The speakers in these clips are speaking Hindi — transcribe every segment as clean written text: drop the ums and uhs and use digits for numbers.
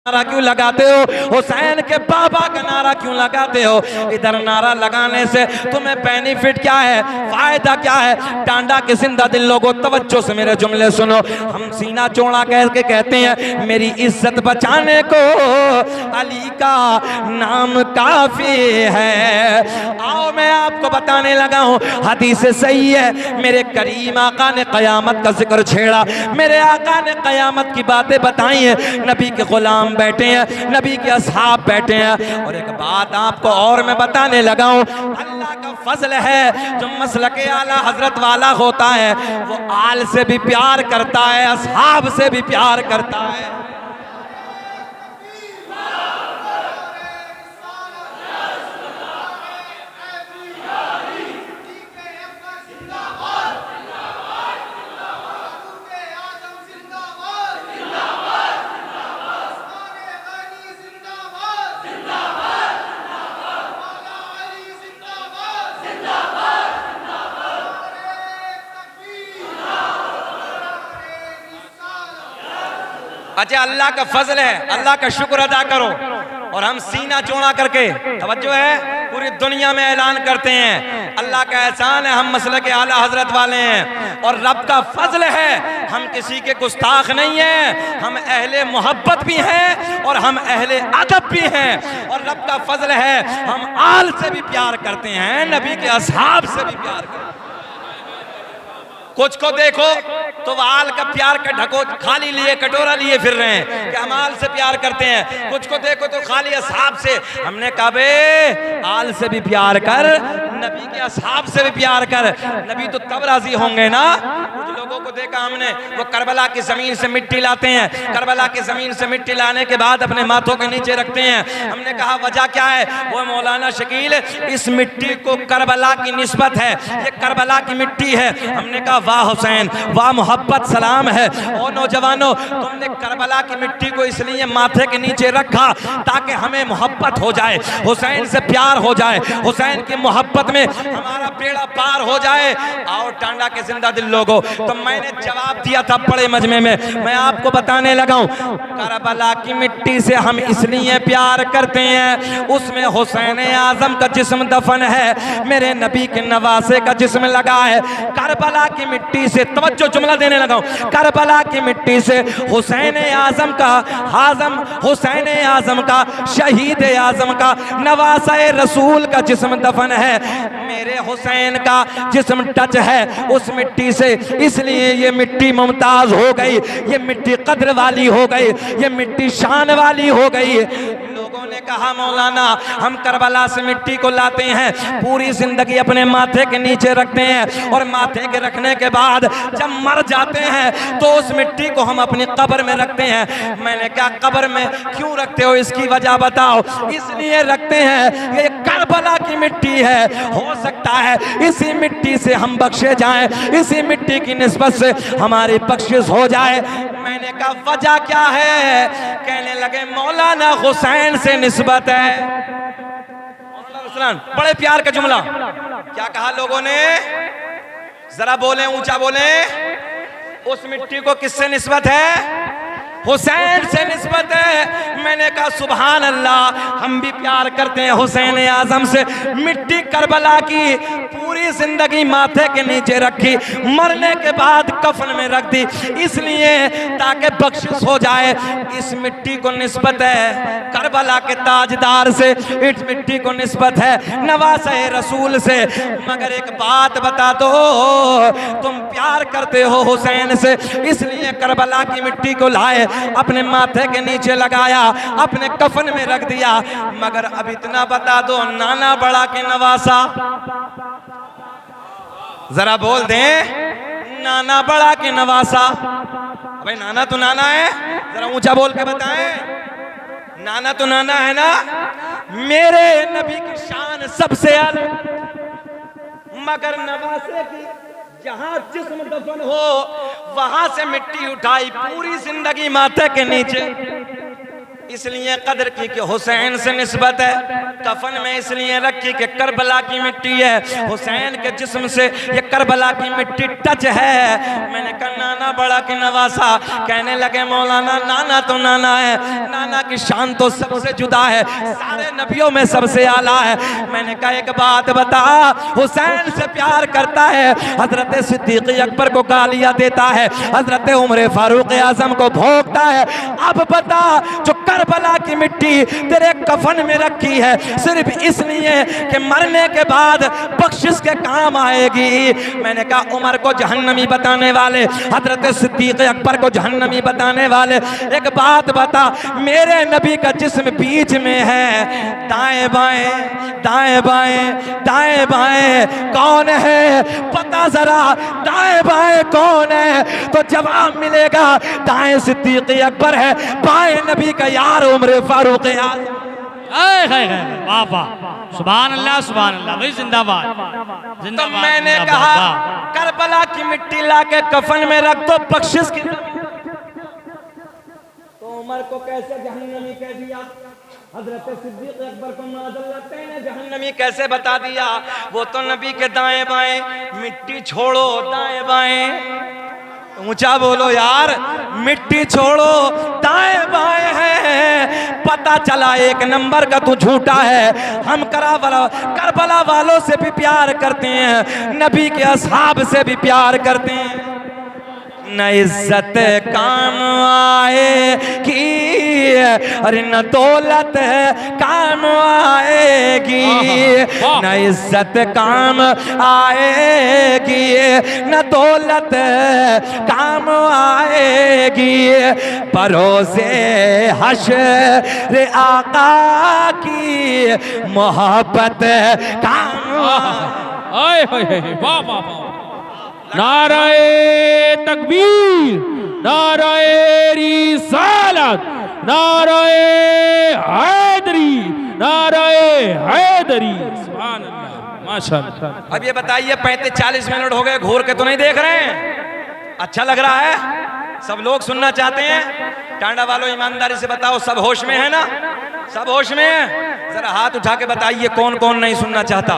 नारा क्यों लगाते हो? हुसैन के बाबा का नारा क्यों लगाते हो? इधर नारा लगाने से तुम्हें बेनिफिट क्या है, फायदा क्या है? टांडा के जिंदा दिल लोगों, तवज्जो से मेरे जुमले सुनो। हम सीना चौड़ा कह के कहते हैं मेरी इज्जत बचाने को अली का नाम काफी है। आओ मैं आपको बताने लगा हूँ, हदीस सही है। मेरे करीम आका ने कयामत का जिक्र छेड़ा, मेरे आका ने कयामत की बातें बताई हैं। नबी के गुलाम बैठे हैं, नबी के असहाब बैठे हैं। और एक बात आपको और मैं बताने लगा हूं, अल्लाह का फजल है जो मसलके आला हजरत वाला होता है वो आल से भी प्यार करता है, असहाब से भी प्यार करता है। अच्छा, अल्लाह का फजल है, अल्लाह का शुक्र अदा करो। और हम सीना चौड़ा करके, तवज्जो है, पूरी दुनिया में ऐलान करते हैं अल्लाह का एहसान है, हम मसलक आला हजरत वाले हैं। और रब का फजल है, हम किसी के गुस्ताख नहीं हैं, हम अहले मोहब्बत भी हैं और हम अहले अदब भी हैं। और रब का फजल है, हम आल से भी प्यार करते हैं, नबी के असहाब से भी प्यार करते हैं। कुछ को देखो तो आल का प्यार का ढको खाली लिए कटोरा लिए फिर रहे हैं कि हम आल से प्यार करते हैं। कुछ को देखो तो खाली असहाब से। हमने कहा बे आल से भी प्यार कर, नबी के असहाब से भी प्यार कर, नबी तो तब राजी होंगे ना। कुछ लोगों को देखा हमने, वो करबला की जमीन से मिट्टी लाते हैं, करबला की जमीन से मिट्टी लाने के बाद अपने माथों के नीचे रखते हैं। हमने कहा वजह क्या है? वो मौलाना शकील इस मिट्टी को करबला की निस्बत है, ये करबला की मिट्टी है। हमने कहा वाह हुसैन, वाह मोहब्बत, सलाम है। और नौजवानों, तुमने करबला की मिट्टी को इसलिए माथे के नीचे रखा ताकि हमें मोहब्बत हो जाए, हुसैन से प्यार हो जाए, हुसैन की मोहब्बत में हमारा बेड़ा पार हो जाए। आओ टांडा के जिंदा दिल लोगों, तो मैंने जवाब दिया था बड़े मजमे में, मैं आपको बताने लगा हूं, करबला की मिट्टी से हम इसलिए प्यार करते हैं, उसमें हुसैन आजम का जिस्म दफन है, मेरे नबी के नवासे का जिस्म लगा है। करबला की मिट्टी से, तवज्जो जुमला देने लगा हूं, करबला की मिट्टी से हुसैन आजम का, हुसैन आजम का, शहीद आजम का, नवासे रसूल का जिस्म दफन है। मेरे हुसैन का जिस्म टच है उस मिट्टी से, इसलिए ये मिट्टी मुमताज हो गई, ये मिट्टी कद्र वाली हो गई, ये मिट्टी शान वाली हो गई। लोगों ने कहा मौलाना हम करबला से मिट्टी को लाते हैं, पूरी जिंदगी अपने माथे के नीचे रखते हैं और माथे के रखने के बाद जब मर जाते हैं तो उस मिट्टी को हम अपनी कब्र में रखते हैं। मैंने कहा कब्र में क्यों रखते हो, इसकी वजह बताओ। इसलिए रखते हैं ये करबला की मिट्टी है, हो सकता है इसी मिट्टी से हम बख्शे जाएं, इसी मिट्टी की निस्बत से हमारी बख्शिश हो जाए। मैंने कहा वजह क्या है? कहने लगे मौलाना हुसैन से निस्बत है। बड़े प्यार का जुमला, क्या कहा लोगों ने? जरा बोले, ऊंचा बोले। उस मिट्टी को किससे निस्बत है? हुसैन से निस्बत है। मैंने कहा सुभान अल्लाह, हम भी प्यार करते हैं हुसैन आजम से। मिट्टी करबला की पूरी जिंदगी माथे के नीचे रखी, मरने के बाद कफन में रख दी, इसलिए ताकि बख्शिश हो जाए। इस मिट्टी को निस्बत है करबला के ताजदार से, इस मिट्टी को निस्बत है नवासे रसूल से। मगर एक बात बता दो, तुम प्यार करते हो हुसैन से, इसलिए करबला की मिट्टी को लाए, अपने माथे के नीचे लगाया, अपने कफन में रख दिया। मगर अब इतना बता दो, नाना बड़ा के नवासा, जरा बोल दें, नाना बड़ा के नवासा। भाई नाना तो नाना है, जरा ऊंचा बोल के बताएं। नाना तो नाना है ना। मेरे नबी की शान सबसे अलग, मगर नवासे की जहां जिस्म दफन हो वहां से मिट्टी उठाई, पूरी जिंदगी माथे के नीचे, इसलिए कदर की कि हुसैन से निस्बत है। कफन में इसलिए रखी कि करबला की मिट्टी है, हुसैन के जिस्म से ये करबला की मिट्टी टच है। मैंने कहा नाना बड़ा कि नवासा। कहने लगे मौलाना नाना तो नाना है, नाना की शान तो सबसे जुदा है, सारे नबियों में सबसे आला है। मैंने कहा एक बात बता, हुसैन से प्यार करता है, हजरत सिद्दीक अकबर को गालियां देता है, हजरत उमर फारूक आजम को भोंकता है। अब बता, जो करबला की मिट्टी तेरे कफन में रखी है सिर्फ इसलिए कि मरने के बाद बख्शिश के काम आएगी। मैंने कहा उमर को जहन्नमी बताने वाले, हजरत सिद्दीक अकबर को जहन्नमी बताने वाले, एक बात बता, मेरे नबी का जिस्म बीच में है, दाएं बाएं दाएं बाएं दाएं बाएं कौन है पता जरा, दाएं बाएं कौन है? तो जवाब मिलेगा दाएं सिद्दीक अकबर है, बाएं नबी का यार उमर फारूक आजम। वाह वाह, सुभान अल्लाह सुभान अल्लाह, भाई जिंदाबाद तो मैंने कहा करबला की मिट्टी लाके कफन में रख दो बख्शिश की। तो उमर को कैसे जहन्नमी कह दिया, हजरत सिद्दीक अकबर को मादल्लतैन जहन्नमी कैसे बता दिया? वो तो नबी के दाएं बाएं, मिट्टी छोड़ो दाएं बाएं, ऊंचा बोलो यार, मिट्टी छोड़ो दाएं बाएं है। पता चला एक नंबर का तू झूठा है। हम करबला वालों से भी प्यार करते हैं, नबी के असहाब से भी प्यार करते हैं। न इज्जत काम आएगी अरे न दौलत काम आएगी, न इज्जत काम आएगी न दौलत काम आएगी, परोसे हश्र आका की मोहब्बत काम आए। वाह वाह वाह, नाराए तकबीर, नाराए रिसालत, नाराए हैदरी, नाराए हैदरी, सुभान अल्लाह माशाअल्लाह। अब ये बताइए 35-40 मिनट हो गए, घूर के तो नहीं देख रहे हैं? अच्छा लग रहा है? सब लोग सुनना चाहते हैं? टांडा वालों ईमानदारी से बताओ, सब होश में है ना? सब होश में है? जरा हाथ उठा के बताइए कौन कौन नहीं सुनना चाहता।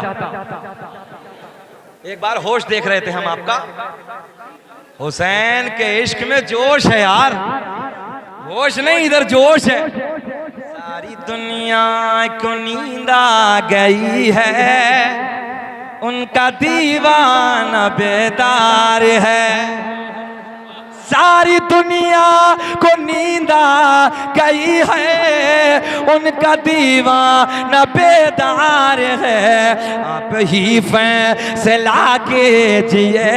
एक बार होश देख रहे थे हम आपका। हुसैन के इश्क में जोश है यार, होश नहीं इधर जोश है। सारी दुनिया को नींद आ गई है, उनका दीवाना बेदार है। सारी दुनिया को नींद आ गई है, उनका दीवाना बेदार है। आप ही फैसला कीजिए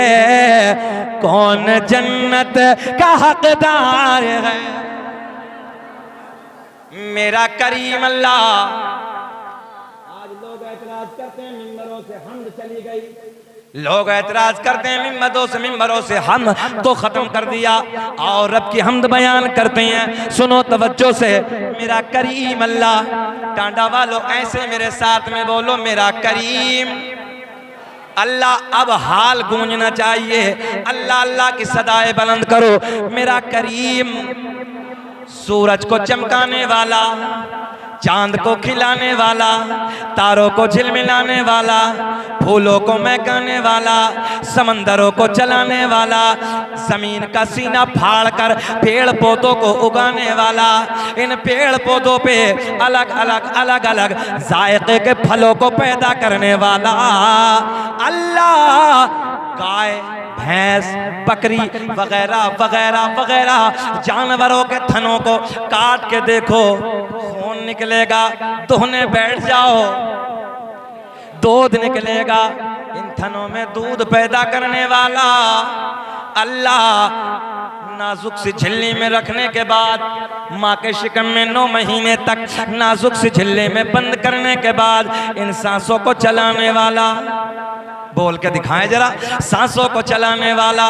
कौन जन्नत का हकदार है। मेरा करीम अल्लाह। आज लोग एतराज करते हैं मिंबरों से हमद चली गई, लोग एतराज करते हैं मिंबरों से हम तो खत्म कर दिया और रब की हमद बयान करते हैं। सुनो तवज्जो से, मेरा करीम अल्लाह। टांडा वालों ऐसे मेरे साथ में बोलो, मेरा करीम अल्लाह। अब हाल गूंजना चाहिए, अल्लाह अल्लाह की सदाएं बुलंद करो। मेरा करीम, सूरज को चमकाने वाला, चांद को खिलाने वाला, तारों को झिलमिलाने वाला, फूलों को महकाने वाला, समंदरों को चलाने वाला, जमीन का सीना फाड़ कर पेड़ पौधों को उगाने वाला, इन पेड़ पौधों पे अलग अलग अलग अलग जायके के फलों को पैदा करने वाला अल्लाह। गाय भैंस बकरी वगैरह वगैरह वगैरह जानवरों के थनों को काट के देखो, खून निकलेगा, दोहने बैठ जाओ, दूध निकलेगा। इन थनों में दूध पैदा करने वाला अल्लाह। नाजुक सी झिल्ली में रखने के बाद, माँ के शिकम में 9 महीने तक नाजुक सी झिल्ली में बंद करने के बाद इन सांसों को चलाने वाला, बोल के दिखाएं जरा, सांसों को चलाने वाला।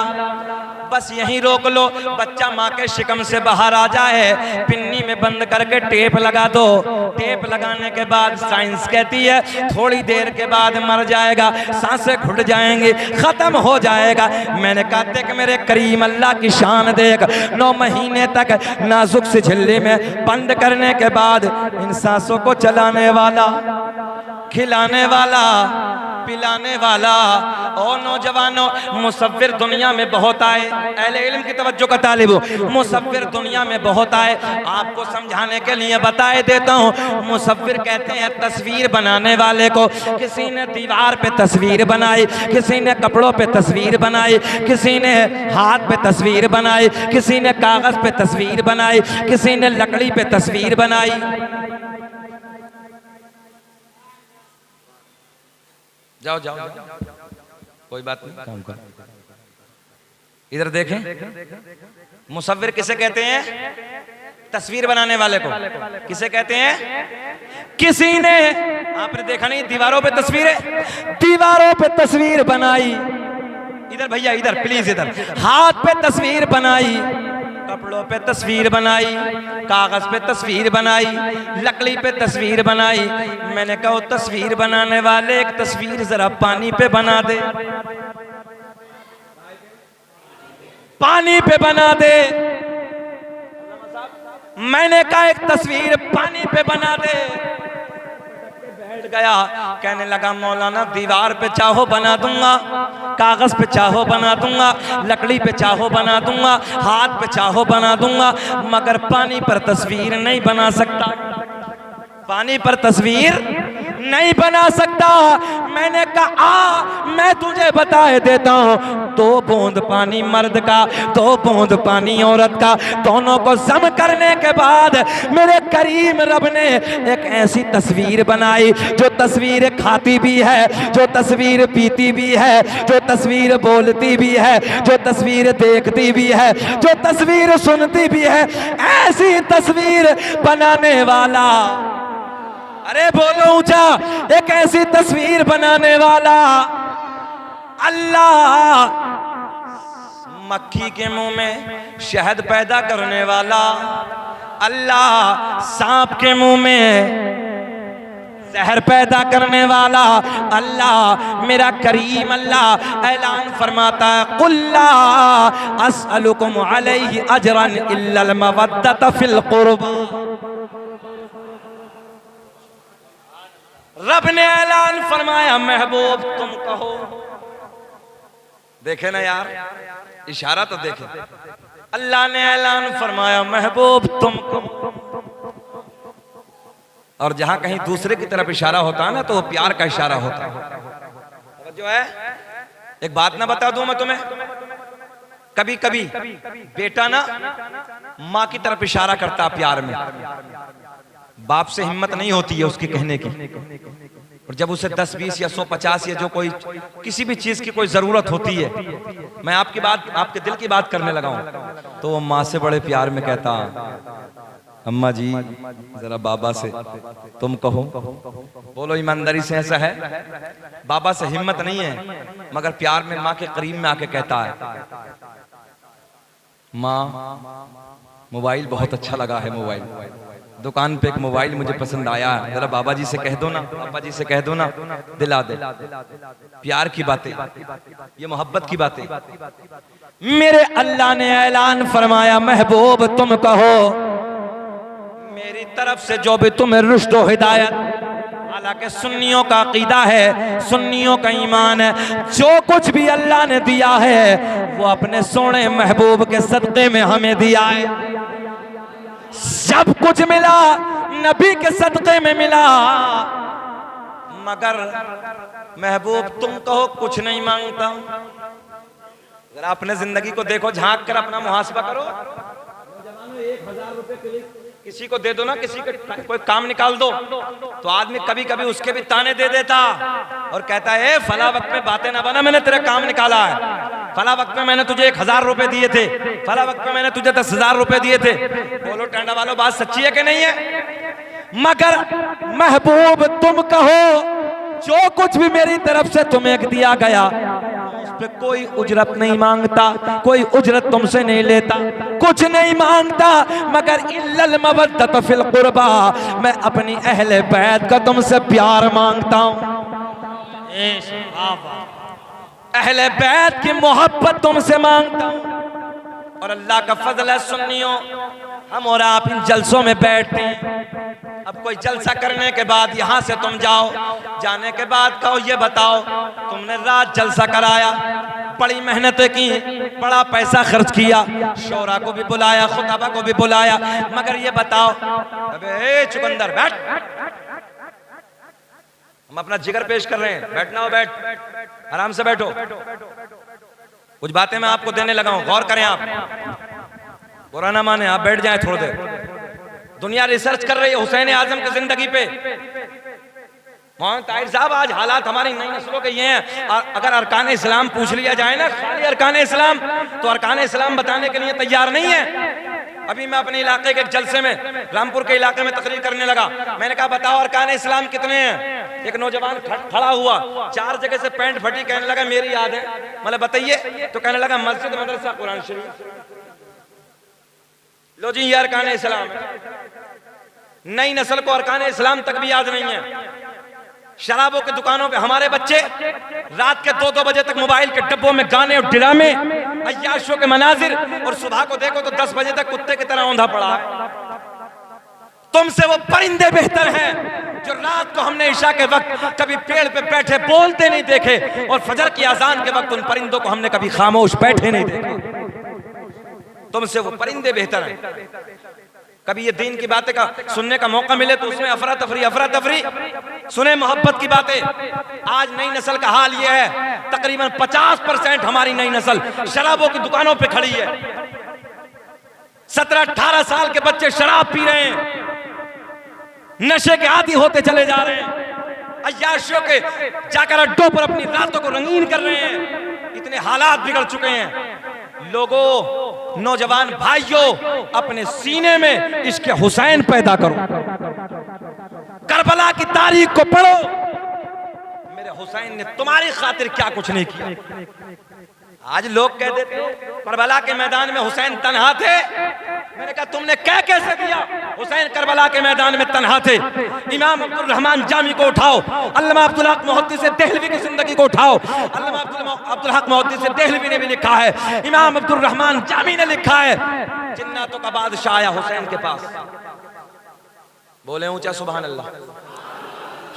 बस यहीं रोक लो, बच्चा माँ के शिकम से बाहर आ जाए, पिन्नी में बंद करके टेप लगा दो। टेप लगाने के बाद साइंस कहती है थोड़ी देर के बाद मर जाएगा, सांसें घुट जाएंगी, खत्म हो जाएगा। मैंने कहा देख मेरे करीम अल्लाह की शान देख, 9 महीने तक नाजुक से झिल्ली में बंद करने के बाद इन सांसों को चलाने वाला, खिलाने वाला, पिलाने वाला। और नौजवानों, मुसव्विर दुनिया में बहुत आए, अहले इल्म की तवज्जो का तालिब हूं, मुसव्विर दुनिया में बहुत आए। आपको समझाने के लिए बताए देता हूं। मुसव्विर कहते हैं तस्वीर बनाने वाले को। किसी ने दीवार पे तस्वीर बनाई, किसी ने कपड़ों पे तस्वीर बनाई, किसी ने हाथ पे तस्वीर बनाई, किसी ने कागज पे तस्वीर बनाई, किसी ने लकड़ी पे तस्वीर बनाई। जाओ जाओ, कोई बात नहीं, काम कर। इधर देखें, मुसव्विर किसे कहते हैं? तस्वीर बनाने वाले को। किसे कहते हैं? किसी ने, आपने देखा नहीं दीवारों पे तस्वीर है, दीवारों पे तस्वीर बनाई। इधर भैया इधर प्लीज, इधर हाथ पे तस्वीर बनाई, कपड़ों पे तस्वीर बनाई, कागज पे तस्वीर बनाई, लकड़ी पे तस्वीर बनाई। मैंने कहा तस्वीर बनाने वाले एक तस्वीर जरा पानी पे बना दे, पानी पे बना दे। मैंने कहा एक तस्वीर पानी पे बना दे। बैठ गया, कहने लगा मौलाना दीवार पे चाहो बना दूंगा, कागज पे चाहो बना दूंगा, लकड़ी पे चाहो बना दूंगा, हाथ पे चाहो बना दूंगा, मगर पानी पर तस्वीर नहीं बना सकता, पानी पर तस्वीर नहीं बना सकता। मैंने कहा मैं तुझे बताए देता हूँ, 2 बूंद पानी मर्द का, 2 बूंद पानी औरत का, दोनों को जम करने के बाद मेरे करीम रब ने एक ऐसी तस्वीर बनाई, जो तस्वीर खाती भी है, जो तस्वीर पीती भी है, जो तस्वीर बोलती भी है, जो तस्वीर देखती भी है, जो तस्वीर सुनती भी है। ऐसी तस्वीर बनाने वाला, अरे बोलो ऊंचा, एक ऐसी तस्वीर बनाने वाला अल्लाह। मक्खी के मुंह में शहद पैदा करने वाला अल्लाह, सांप के मुंह में जहर पैदा करने वाला अल्लाह, मेरा करीम अल्लाह ऐलान फरमाता है कुल्ला अस्अलुकुम अलैहि अजरन इल्लल मवद्दत फिल कुर्बा। रब ने ऐलान फरमाया महबूब तुम कहो। देखे ना यार, इशारा तो देखे। अल्लाह ने ऐलान फरमाया महबूब तुम कहो। और जहां कहीं दूसरे की तरफ इशारा होता है ना, तो वो प्यार का इशारा होता है। जो है एक बात ना बता दूं मैं तुम्हें, कभी कभी बेटा ना माँ की तरफ इशारा करता प्यार में, बाप से हिम्मत नहीं होती है उसकी कहने की। और जब उसे 10, 20 या 100, 50 या जो कोई किसी भी चीज की कोई जरूरत होती है, मैं आपकी बात, आपके दिल की बात करने लगा हूं, तो वो माँ से बड़े प्यार में कहता अम्मा जी जरा बाबा से तुम कहो। बोलो ईमानदारी से ऐसा है? बाबा से हिम्मत नहीं है, मगर प्यार में माँ के करीब में आके कहता है माँ मोबाइल बहुत अच्छा लगा है, मोबाइल दुकान पे एक मोबाइल मुझे पसंद आया है, जरा बाबा जी से कह दो ना, पापा जी से कह दो ना, दिला दे। प्यार की बातें, ये मोहब्बत की बातें। मेरे अल्लाह ने ऐलान फरमाया महबूब तुम कहो मेरी तरफ से जो भी तुम्हें रुश्द व हिदायत, हालांकि सुन्नियों का अकीदा है, सुन्नियों का ईमान है, जो कुछ भी अल्लाह ने दिया है वो अपने सोने महबूब के सदक़े में हमें दिया है। सब कुछ मिला नबी के सदक़े में मिला, मगर महबूब तुम कहो कुछ नहीं मांगता। जरा अपने जिंदगी को देखो, झांक कर अपना मुहासबा करो। 1000 रुपए के लिए किसी को दे दो ना, किसी का कोई काम निकाल दो, तो आदमी कभी कभी उसके भी ताने दे देता और कहता है फला वक्त में बातें ना बना, मैंने तेरा काम निकाला है, फला वक्त में मैंने तुझे 1000 रुपए दिए थे, फला वक्त में मैंने तुझे 10,000 रुपए दिए थे। बोलो टांडा वालों बात सच्ची है कि नहीं है? मगर महबूब तुम कहो जो कुछ भी मेरी तरफ से तुम्हें दिया गया उस पे कोई उजरत नहीं मांगता, कोई उजरत तुमसे नहीं लेता, कुछ नहीं मांगता मगर इल्लल मवद्दत फिल कुर्बा, मैं अपनी अहले बैत का तुमसे प्यार मांगता हूँ। अहले बैत की मोहब्बत तुमसे मांगता हूँ। और अल्लाह का फजल है सुन्नियों, हम और आप इन जलसों में बैठते हैं। अब कोई जलसा करने के बाद यहाँ से तुम जाओ, जाने के बाद कहो ये बताओ तुमने रात जलसा कराया, बड़ी मेहनतें की, बड़ा पैसा खर्च किया, शोरा को भी बुलाया, खुताबा को भी बुलाया, मगर ये बताओ, अबे चुकंदर बैठ, हम अपना जिगर पेश कर रहे हैं, बैठना हो बैठ, आराम से बैठो। कुछ बातें मैं आपको देने लगा हूं, गौर करें आप, बुरा ना माने, आप बैठ जाएं थोड़ी देर। दुनिया रिसर्च कर रही है हुसैन आजम की जिंदगी पे। मोहन ताहिर साहब, आज हालात हमारी नई नस्लों के ये हैं, अगर अरकान इस्लाम पूछ लिया जाए ना, खाली अरकान इस्लाम, तो अरकान इस्लाम बताने के लिए तैयार नहीं है। अभी मैं अपने इलाके के एक जलसे में, रामपुर के इलाके में तकरीर करने लगा, मैंने कहा बताओ अरकान इस्लाम कितने हैं। एक नौजवान खड़ा हुआ, 4 जगह से पैंट फटी, कहने लगा मेरी याद है। मतलब बताइए, तो कहने लगा मस्जिद, मदरसा, कुरान शरीफ। लो जी, ये अरकान इस्लाम है। नई नस्ल को अरकान इस्लाम तक भी याद नहीं है। शराबों की दुकानों पे हमारे बच्चे रात के 2-2 बजे तक मोबाइल के डब्बों में गाने और ड्रामे, अय्याशों के मनाजिर, और सुबह को देखो तो 10 बजे तक कुत्ते की तरह औंधा पड़ा है। तुमसे वो परिंदे बेहतर हैं जो रात को हमने इशा के वक्त कभी पेड़ पे बैठे बोलते नहीं देखे, और फजर की अजान के वक्त उन परिंदों को हमने कभी खामोश बैठे नहीं देखे। तुमसे वो परिंदे बेहतर हैं। कभी ये दीन की बातें का सुनने का मौका मिले तो उसमें अफरा तफरी सुने, मोहब्बत की बातें। आज नई नस्ल का हाल ये है, तकरीबन 50% हमारी नई नस्ल शराबों की दुकानों पे खड़ी है। 17-18 साल के बच्चे शराब पी रहे हैं, नशे के आदी होते चले जा रहे हैं, अय्याशियों के जाकर अड्डों पर अपनी रातों को रंगीन कर रहे हैं। इतने हालात बिगड़ चुके हैं। लोगों, नौजवान भाइयों, अपने सीने में इश्क हुसैन पैदा करो, करबला की तारीख को पढ़ो। मेरे हुसैन ने तुम्हारी खातिर क्या कुछ नहीं किया। आज लोग कह देते हैं करबला के मैदान में हुसैन तन्हा थे। मैंने कहा तुमने क्या कैसे दिया? हुसैन करबला के मैदान में तन्हा थे। इमाम अब्दुल रहमान जामी को उठाओ, अल्लामा अब्दुल हक मुहद्दिस देहलवी की जिंदगी को उठाओ। अल्लामा अब्दुल हक मुहद्दिस देहलवी ने भी लिखा है, इमाम अब्दुल रहमान जामी ने लिखा है, जिन्नातों का बादशाह आया हुसैन के पास। बोले ऊंचा सुभान अल्लाह।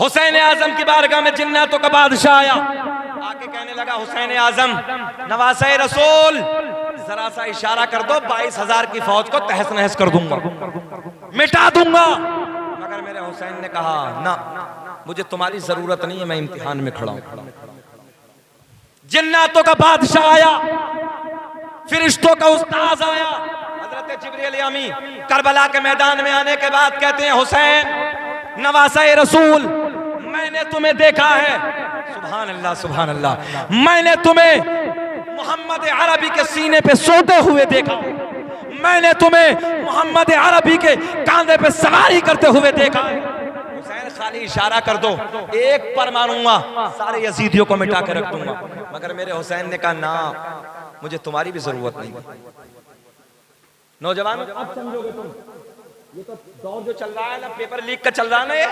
हुसैन आजम की बारगाह में जिन्नातों का बादशाह आया, आके कहने लगा हुसैन आजम नवासे रसूल, जरा सा इशारा कर दो, 22,000 की फौज को तहस नहस कर दूंगा, मिटा दूंगा। मगर मेरे हुसैन ने कहा ना, मुझे तुम्हारी जरूरत नहीं है, मैं इम्तिहान में खड़ा हूं। जिन्नातों का बादशाह आया, फिरिश्तों का उस्ताद आया, हजरत जिब्रील अमी करबला के मैदान में आने के बाद कहते हैं हुसैन नवासे रसूल, मैंने तुम्हें देखा है, सुभान अल्लाह सुभान अल्लाह, मैंने तुम्हें मोहम्मद अरबी के सीने पे सोते हुए देखा, मैंने तुम्हें मोहम्मद अरबी के कांधे पे सवारी करते हुए देखा। हुसैन खाली इशारा कर दो, एक पर मारूंगा, सारे यजीदियों को मिटा के रख दूंगा। मगर मेरे हुसैन ने कहा ना, मुझे तुम्हारी भी जरूरत नहीं। नौजवानों, अब समझोगे तुम, ये तो दौर जो चल रहा है ना, पेपर लीक का चल रहा है ना, ये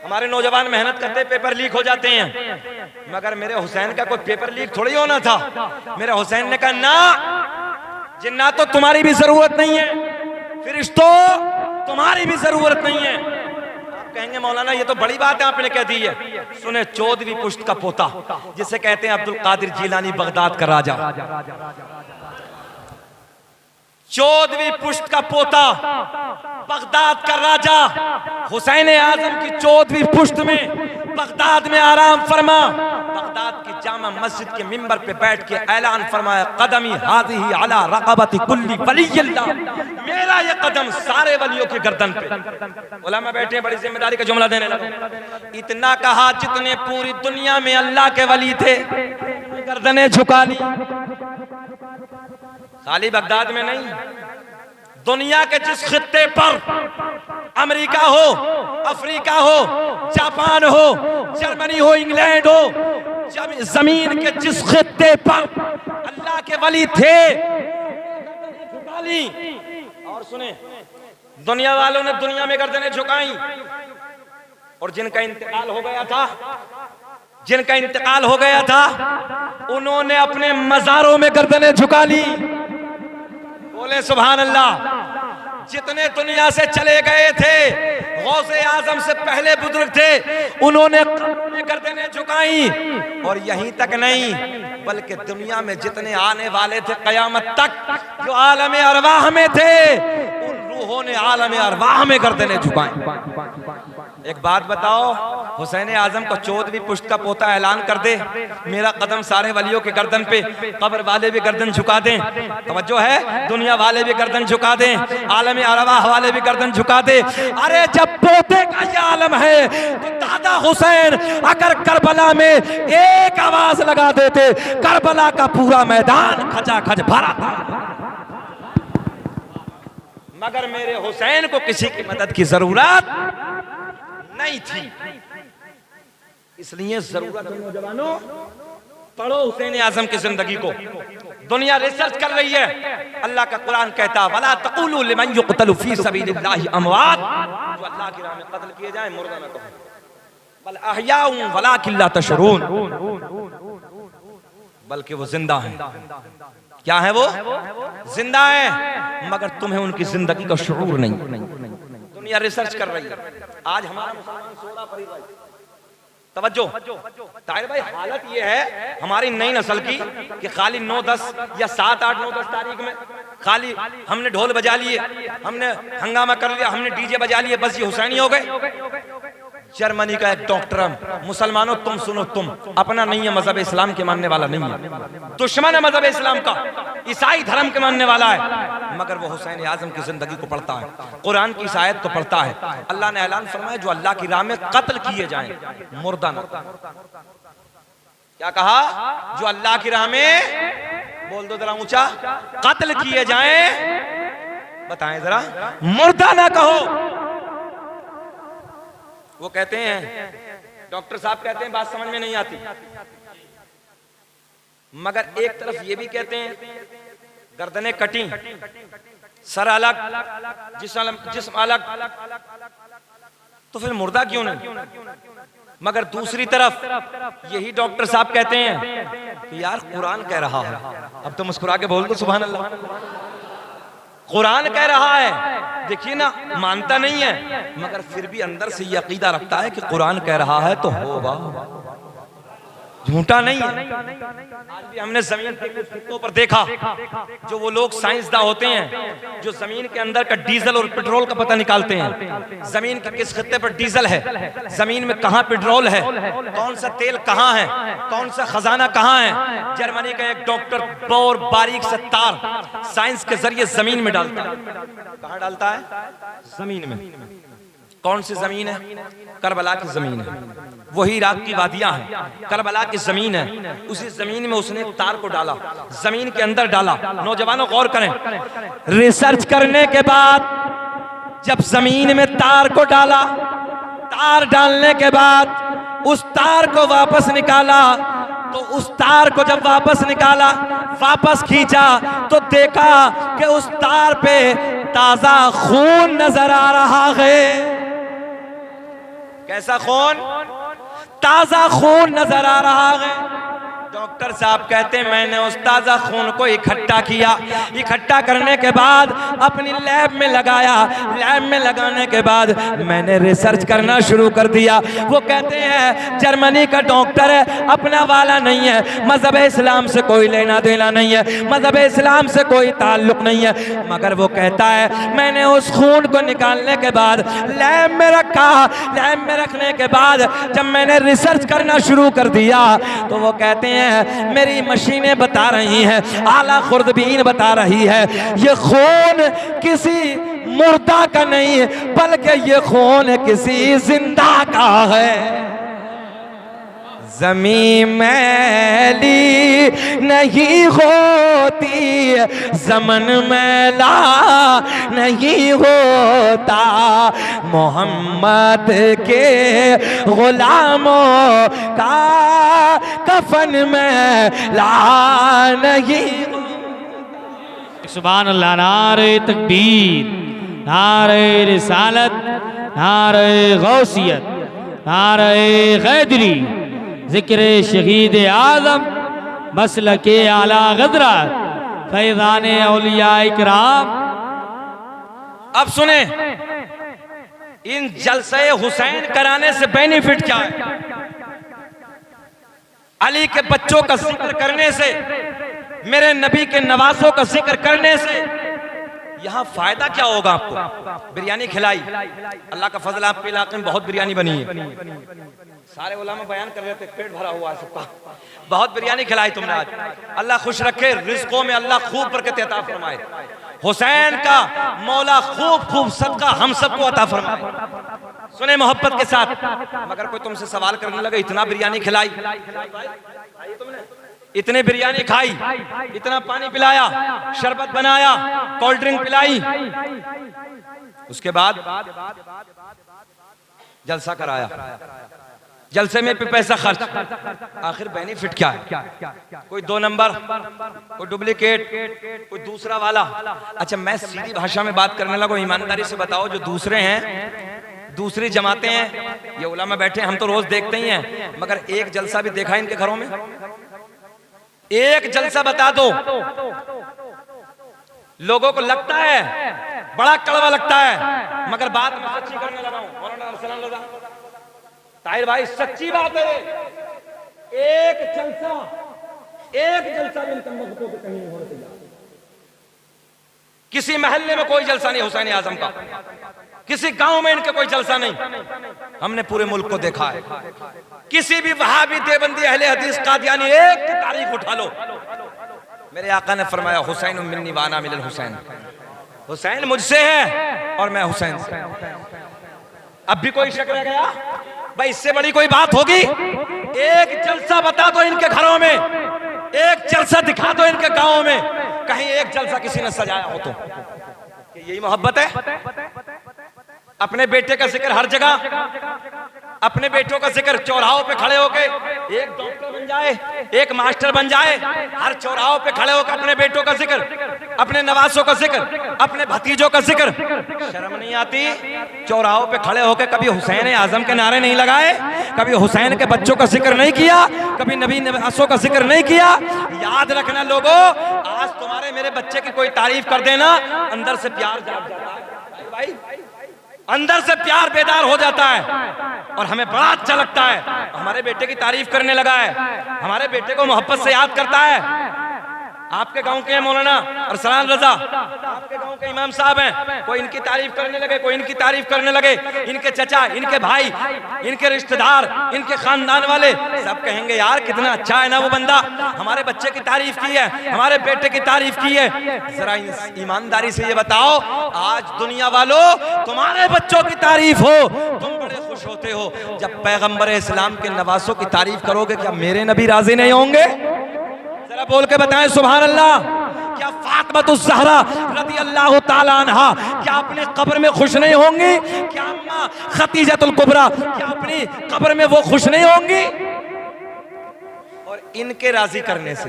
हमारे नौजवान मेहनत करते पेपर लीक हो जाते हैं। मगर मेरे हुसैन का कोई पेपर लीक थोड़ी होना था। मेरे हुसैन ने कहा ना, जिन्नात तो तुम्हारी भी जरूरत नहीं है, फिरिश्तों तुम्हारी भी जरूरत नहीं है। आप कहेंगे मौलाना ये तो बड़ी बात है आपने कह दी है। सुने, 14वीं पुश्त का पोता, जिसे कहते हैं अब्दुल कादिर जीलानी, बगदाद का राजा, 14वीं पुश्त का पोता, बगदाद का राजा, हुसैन आजम की 14वीं पुश्त में बगदाद में आराम फरमा। बगदाद की जामा मस्जिद के मिंबर पे बैठ के ऐलान फरमाया, कदमी हाज़िही अला रक़बति कुल्ली वलिय्यिल्लाह, मेरा ये कदम सारे वलियों की गर्दन पे। उलमा बैठे, बड़ी जिम्मेदारी का जुमला देने लगा। इतना कहा जितने पूरी दुनिया में अल्लाह के वली थे, गर्दनें झुका ली। खाली बगदाद में नहीं, दुनिया के जिस खित्ते पर, अमेरिका हो, अफ्रीका हो, जापान हो, जर्मनी हो, इंग्लैंड हो, जब जमीन के जिस खित्ते पर अल्लाह के वली थे झुका ली। और सुने, दुनिया वालों ने दुनिया में गर्दनें झुकाई, और जिनका इंतकाल हो गया था, जिनका इंतकाल हो गया था, उन्होंने अपने मज़ारों में गर्दनें झुका ली। बोले सुभान अल्लाह। जितने दुनिया से चले गए थे, गौसे आजम से पहले बुजुर्ग थे, उन्होंने गर्दनें झुकाई। और यहीं तक नहीं, बल्कि दुनिया में जितने आने वाले थे कयामत तक, जो आलम अरवाह में थे, उन रूहों ने आलम अरवाह में गर्दनें झुकाई। एक बात बताओ, हुसैन आजम को 14वीं पुश्त का पोता ऐलान कर दे, मेरा कदम सारे वलियों के गर्दन पे, कब्र वाले भी गर्दन झुका दें, तवज्जो है, दुनिया वाले भी गर्दन झुका दें, आलम अरवाह वाले भी गर्दन झुका दे। अरे जब पोते का ये आलम है, तो दादा हुसैन अगर करबला में एक आवाज लगा देते, करबला का पूरा मैदान खचाखच भरा था। मगर मेरे हुसैन को किसी की मदद की जरूरत नहीं थी, इसलिए जरूरत है नौजवानों, पढ़ो हुसैन आजम की जिंदगी को। दुनिया रिसर्च कर रही है, अल्लाह का कुरान कहता वला तक़ूलू लिमन युक़तलु फ़ी सबीलिल्लाहि अमवात, जो अल्लाह की राह में कत्ल किए जाए मुर्दा न कहो, बल अहयाउन वलाकिन ला तशऊरून, बल्कि वो जिंदा हैं। क्या है वो? जिंदा है, मगर तुम्हें उनकी जिंदगी का शऊर नहीं। दुनिया रिसर्च कर रही है। आज हमारा मुसलमान सो रहा पड़ी भाई, तवज्जो ताहिर भाई, हालत ये है हमारी नई नस्ल की कि खाली 9, 10 या 7, 8, 9, 10 तारीख में खाली हमने ढोल बजा लिए, हमने हंगामा कर लिया, हमने डीजे बजा लिए, बस ये हुसैनी हो गए। जर्मनी का एक डॉक्टर, मुसलमानों तुम सुनो, तुम अपना नहीं है, मजहब इस्लाम के मानने वाला नहीं है, दुश्मन है मजहब इस्लाम का, ईसाई धर्म के मानने वाला है, मगर वो हुसैन आजम की जिंदगी को पढ़ता है, कुरान की इस आयत को पढ़ता है। अल्लाह ने ऐलान फरमाया जो अल्लाह की राह में कत्ल किए जाएं, मुर्दा न। क्या कहा? जो अल्लाह की राह में, बोल दो जरा ऊंचा, कत्ल किए जाएं, बताएं जरा, मुर्दा ना कहो। वो कहते हैं, डॉक्टर साहब कहते हैं, बात समझ में नहीं आती, मगर एक तरफ ये भी कहते हैं गर्दनें कटी, सर अलग, जिस्म अलग, तो फिर मुर्दा क्यों नहीं? मगर दूसरी तरफ यही डॉक्टर साहब कहते हैं कि यार कुरान कह रहा है, अब तो मुस्कुरा के बोल दो सुभान अल्लाह, कुरान कह रहा है। देखिए ना, मानता नहीं है, मगर फिर भी अंदर से ये अकीदा रखता है कि कुरान कह रहा है तो होगा, झूठा नहीं है। आज भी हमने जमीन के खित्तों पर देखा, जो वो लोग साइंसदान होते हैं, जो जमीन के अंदर का डीजल और पेट्रोल का पता निकालते हैं, जमीन के किस खित्ते पर डीजल है, जमीन में कहाँ पेट्रोल है, कौन सा तेल कहाँ है, कौन सा खजाना कहाँ है। जर्मनी का एक डॉक्टर बहुत बारीक से तार साइंस के जरिए जमीन में डालता है। कहाँ डालता है? जमीन में। कौन सी जमीन है? करबला की जमीन है, वही इराक की वादियां हैं, करबला की जमीन है। उसी जमीन में उसने एक तार को डाला, जमीन के अंदर डाला। नौजवानों गौर करें, रिसर्च करने के बाद जब जमीन में तार को डाला, तार डालने के बाद उस तार को वापस निकाला, तो उस तार को जब वापस निकाला, वापस खींचा, तो देखा कि उस तार पे ताजा खून नजर आ रहा है। कैसा खून? ताजा खून नजर आ रहा है। डॉक्टर साहब कहते हैं मैंने उस ताजा खून को इकट्ठा किया, इकट्ठा करने के बाद अपनी लैब में लगाया, लैब में लगाने के बाद मैंने रिसर्च करना शुरू कर दिया। वो कहते हैं जर्मनी का डॉक्टर है, अपना वाला नहीं है, मजहब इस्लाम से कोई लेना देना नहीं है, मजहब इस्लाम से कोई ताल्लुक नहीं है, मगर वो कहता है मैंने उस खून को निकालने के बाद लैब में रखा, लैब में रखने के बाद जब मैंने रिसर्च करना शुरू कर दिया, तो वो कहते हैं मेरी मशीनें बता रही हैं, आला खुर्दबीन बता रही है, ये खून किसी मुर्दा का नहीं बल्कि ये खून किसी जिंदा का है। ज़मीं मैली नहीं होती, ज़मन मैला नहीं होता, मोहम्मद के गुलामों का कफन मैला नहीं। सुभान अल्लाह। नारे तकबीर, नारे रिसालत, नारे गौसियत, नारे गैदरी, जिक्र शहीद आज़म, मसलके आला गदरत, फैज़ान औलिया इकराम। अब सुने, इन जलसे हुसैन कराने से बेनिफिट क्या है? अली के बच्चों का जिक्र करने से, मेरे नबी के नवासों का जिक्र करने से यहाँ फायदा क्या होगा आपको? बिरयानी खिलाई, अल्लाह का फजल, आपके इलाके में बहुत बिरयानी बनी है। सारे उलमा बयान कर रहे थे, पेट भरा हुआ है सबका, बहुत बिरयानी खिलाई तुमने आज। अल्लाह खुश रखे, रिज़्क़ों में अल्लाह खूब बरकत अता फरमाए। हुसैन का मौला खूब खूब सदका हम सबको अता फरमाए। सुने मोहब्बत के साथ, मगर कोई तुमसे सवाल करने लगे, इतना बिरयानी खिलाई, इतने बिरयानी खाई, इतना पानी पिलाया, शरबत बनाया, कोल्ड ड्रिंक पिलाई, उसके बाद जलसा कराया, जलसे में पैसा खर्च, आखिर बेनिफिट क्या है? कोई 2 नंबर, कोई डुप्लीकेट, कोई दूसरा वाला। अच्छा, मैं सीधी भाषा में बात करने लगा, ईमानदारी से बताओ, जो दूसरे हैं, दूसरी जमातें हैं, ये उलमा बैठे, हम तो रोज देखते ही हैं, मगर एक जलसा भी देखा इनके घरों में? एक जलसा बता दो। लोगों को लगता है बड़ा कड़वा लगता है, मगर बात सच्ची करने लगा हूं। ताहिर भाई, सच्ची बात है, एक जलसा भी इनका वक्तों पे कहीं नहीं होना चाहिए। किसी महल्ले में कोई जलसा नहीं हुसैन आजम का, किसी गांव में इनके कोई जलसा नहीं। हमने पूरे मुल्क को देखा है। किसी भी वहाबी, देवबंदी, अहले हदीस, कादियानी, एक की तारीख उठा लो, मेरे आका ने फरमाया हुसैन मिन्नी वाना मिनल हुसैन, हुसैन मुझसे है और मैं हुसैन से। अब भी कोई शक रह गया भाई? इससे बड़ी कोई बात होगी? एक जलसा बता दो इनके घरों में, एक जलसा दिखा दो इनके गांवों में, कहीं एक जलसा किसी ने सजाया हो तो। यही मोहब्बत है। अपने बेटे का जिक्र हर जगह, अपने बेटों का जिक्र चौराहों पे खड़े होके, एक डॉक्टर बन जाए, एक मास्टर बन जाए, हर चौराहों पे खड़े होकर अपने बेटों का जिक्र, अपने नवासों का जिक्र, अपने भतीजों का जिक्र। शर्म नहीं आती? चौराहों पे खड़े होकर कभी हुसैन आजम के नारे नहीं लगाए, कभी हुसैन के बच्चों का जिक्र नहीं किया, कभी नबी नवासों का जिक्र नहीं किया। याद रखना लोगों, आज तुम्हारे मेरे बच्चे की कोई तारीफ कर देना, अंदर से प्यार जाग जाता है भाई, अंदर से प्यार बेदार हो जाता है, और हमें बड़ा अच्छा लगता है। हमारे बेटे की तारीफ करने लगा है, हमारे बेटे को मोहब्बत से याद करता है। आपके गांव के मौलाना अरसलान रजा, आपके गांव के इमाम साहब हैं, कोई इनकी तारीफ करने लगे, कोई इनकी तारीफ करने लगे, इनके चचा, इनके भाई, इनके रिश्तेदार, इनके खानदान वाले सब कहेंगे यार कितना अच्छा है ना वो बंदा, हमारे बच्चे की तारीफ की है, हमारे बेटे की तारीफ की है। जरा ईमानदारी से ये बताओ, आज दुनिया वालों तुम्हारे बच्चों की तारीफ हो, तुम बड़े खुश होते हो, जब पैगंबर इस्लाम के नवासों की तारीफ करोगे, क्या मेरे नबी राजी नहीं होंगे? जरा बोल के बताएं सुभान अल्लाह। क्या फातिमातुज़ ज़हरा रज़ी अल्लाह ताला अन्हा क्या अपनी कब्र में खुश नहीं होंगी? क्या अम्मा खदीजतुल कुबरा क्या अपनी कब्र में वो खुश नहीं होंगी? और इनके राजी करने से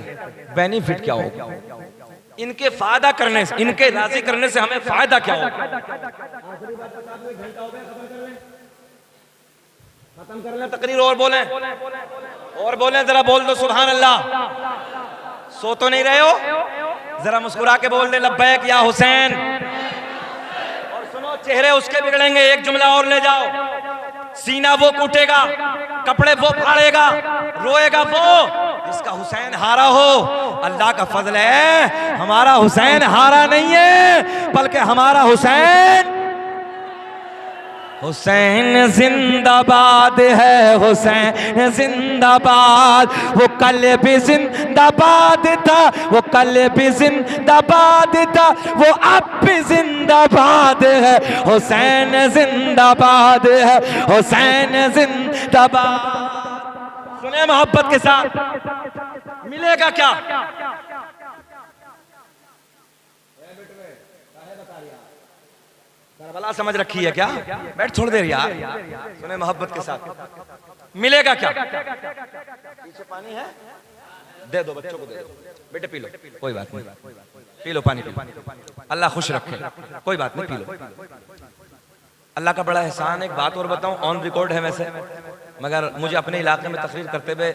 बेनिफिट क्या होगा? इनके फायदा करने से, इनके राजी करने से हमें फायदा क्या होगा? खत्म कर लें तकरीर, और बोलें जरा बोल दो सुभान अल्लाह। सो तो नहीं रहे हो? जरा मुस्कुरा के बोल दे लब्बैक या हुसैन। और सुनो, चेहरे उसके बिगड़ेंगे, एक जुमला और ले जाओ, सीना वो कूटेगा, कपड़े वो फाड़ेगा, रोएगा वो जिसका हुसैन हारा हो। अल्लाह का फजल है, हमारा हुसैन हारा नहीं है, बल्कि हमारा हुसैन हुसैन जिंदाबाद है, हुसैन जिंदाबाद। वो कल भी जिंदाबाद था, वो कल भी जिंदाबाद था, वो अब भी जिंदाबाद है। हुसैन जिंदाबाद है, हुसैन जिंदाबाद। सुने मोहब्बत के साथ, मिलेगा क्या? करबला समझ रखी है क्या? बैठ थोड़ी देर यार, सुने मोहब्बत के साथ, मिलेगा क्या? पीछे पानी है, दे दो बच्चों को, दे दो बेटे, पी लो, कोई बात नहीं, पी लो पानी, पी लो, अल्लाह खुश रखे, कोई बात नहीं, पी लो। अल्लाह का बड़ा एहसान है। एक बात और बताऊं, ऑन रिकॉर्ड है वैसे, मगर मुझे अपने इलाके में तकरीर करते हुए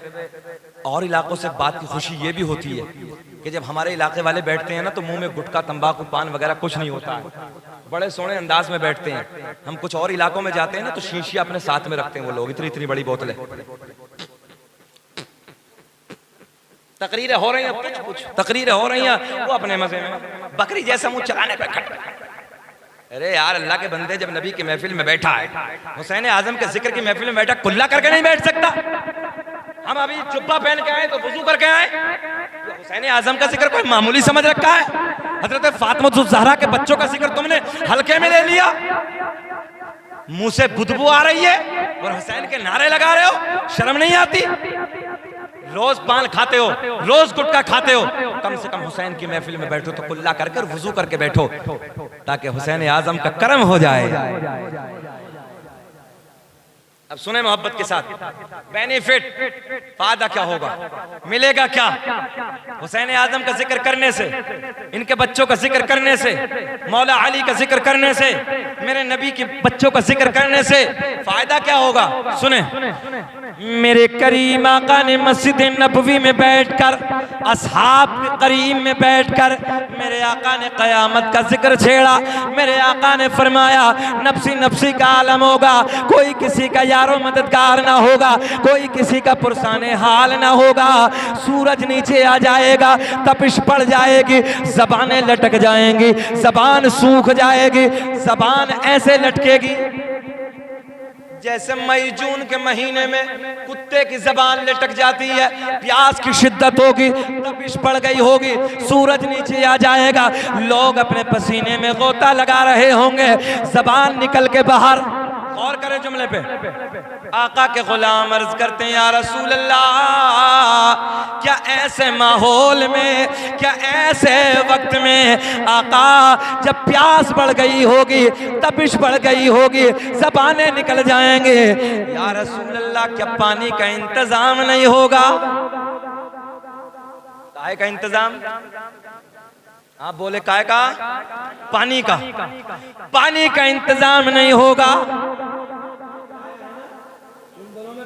और इलाकों से बात की खुशी ये भी होती है कि जब हमारे इलाके वाले बैठते हैं ना तो मुंह में गुटखा, तंबाकू, पान वगैरह कुछ नहीं होता है, बड़े सोने अंदाज में बैठते हैं। हम कुछ और इलाकों में जाते हैं ना तो शीशियां अपने साथ में रखते हैं वो लोग, इतनी इतनी बड़ी बोतलें। तकरीरें हो रही हैं, कुछ तकरीरें हो रही हैं, वो अपने मजे में बकरी जैसा मुंह चलाने पे खट। अरे यार, अल्लाह के बंदे, जब नबी की महफिल में बैठा है, हुसैन आजम के जिक्र की महफिल में बैठा, कुल्ला करके नहीं बैठ सकता। हम अभी जुब्बा पहन के आए तो वुजू करके आए। हुसैन आजम का जिक्र कोई मामूली समझ रखा है? हजरत फातिमा ज़हरा के बच्चों का जिक्र तुमने हल्के में ले लिया, मुंह से बुदबू आ रही है और हुसैन के नारे लगा रहे हो, शर्म नहीं आती? रोज पान खाते हो, रोज गुटखा खाते हो, कम से कम हुसैन की महफिल में बैठो तो कुल्ला करके वुजू करके बैठो, ताकि हुसैन आजम का करम हो जाए। अब सुने मोहब्बत के साथ, बेनिफिट, फायदा क्या होगा, मिलेगा क्या हुसैन आजम का जिक्र करने से, इनके बच्चों का जिक्र करने से, मौला अली का जिक्र करने से, मेरे नबी के बच्चों का जिक्र करने से फायदा क्या होगा? सुने, मेरे करीम आका ने मस्जिद नबवी में बैठकर, असहाब के करीम में बैठकर मेरे आका ने कयामत का जिक्र छेड़ा। मेरे आका ने फरमाया, नफ्सी नफ्सी का आलम होगा, कोई किसी का यारो मददगार ना होगा, कोई किसी का पुरसाने हाल ना होगा। सूरज नीचे आ जाएगा, तपिश पड़ जाएगी, जबानें लटक जाएंगी, जबान सूख जाएगी, जबान ऐसे लटकेगी जैसे मई जून के महीने में कुत्ते की जबान लटक जाती है। प्यास की शिद्दत होगी, तपिश पड़ गई होगी, सूरज नीचे आ जाएगा, लोग अपने पसीने में गोता लगा रहे होंगे, जबान निकल के बाहर। गौर करें जुमले पे, आका के गुलाम अर्ज करते हैं, या रसूल अल्लाह, क्या ऐसे माहौल में, क्या ऐसे वक्त में आका, जब प्यास बढ़ गई होगी, तपिश बढ़ गई होगी, ज़बानें निकल जाएंगे, या रसूल अल्लाह क्या पानी का इंतजाम नहीं होगा? काहे का इंतजाम? आप बोले काय का? पानी का। पानी का इंतजाम नहीं होगा?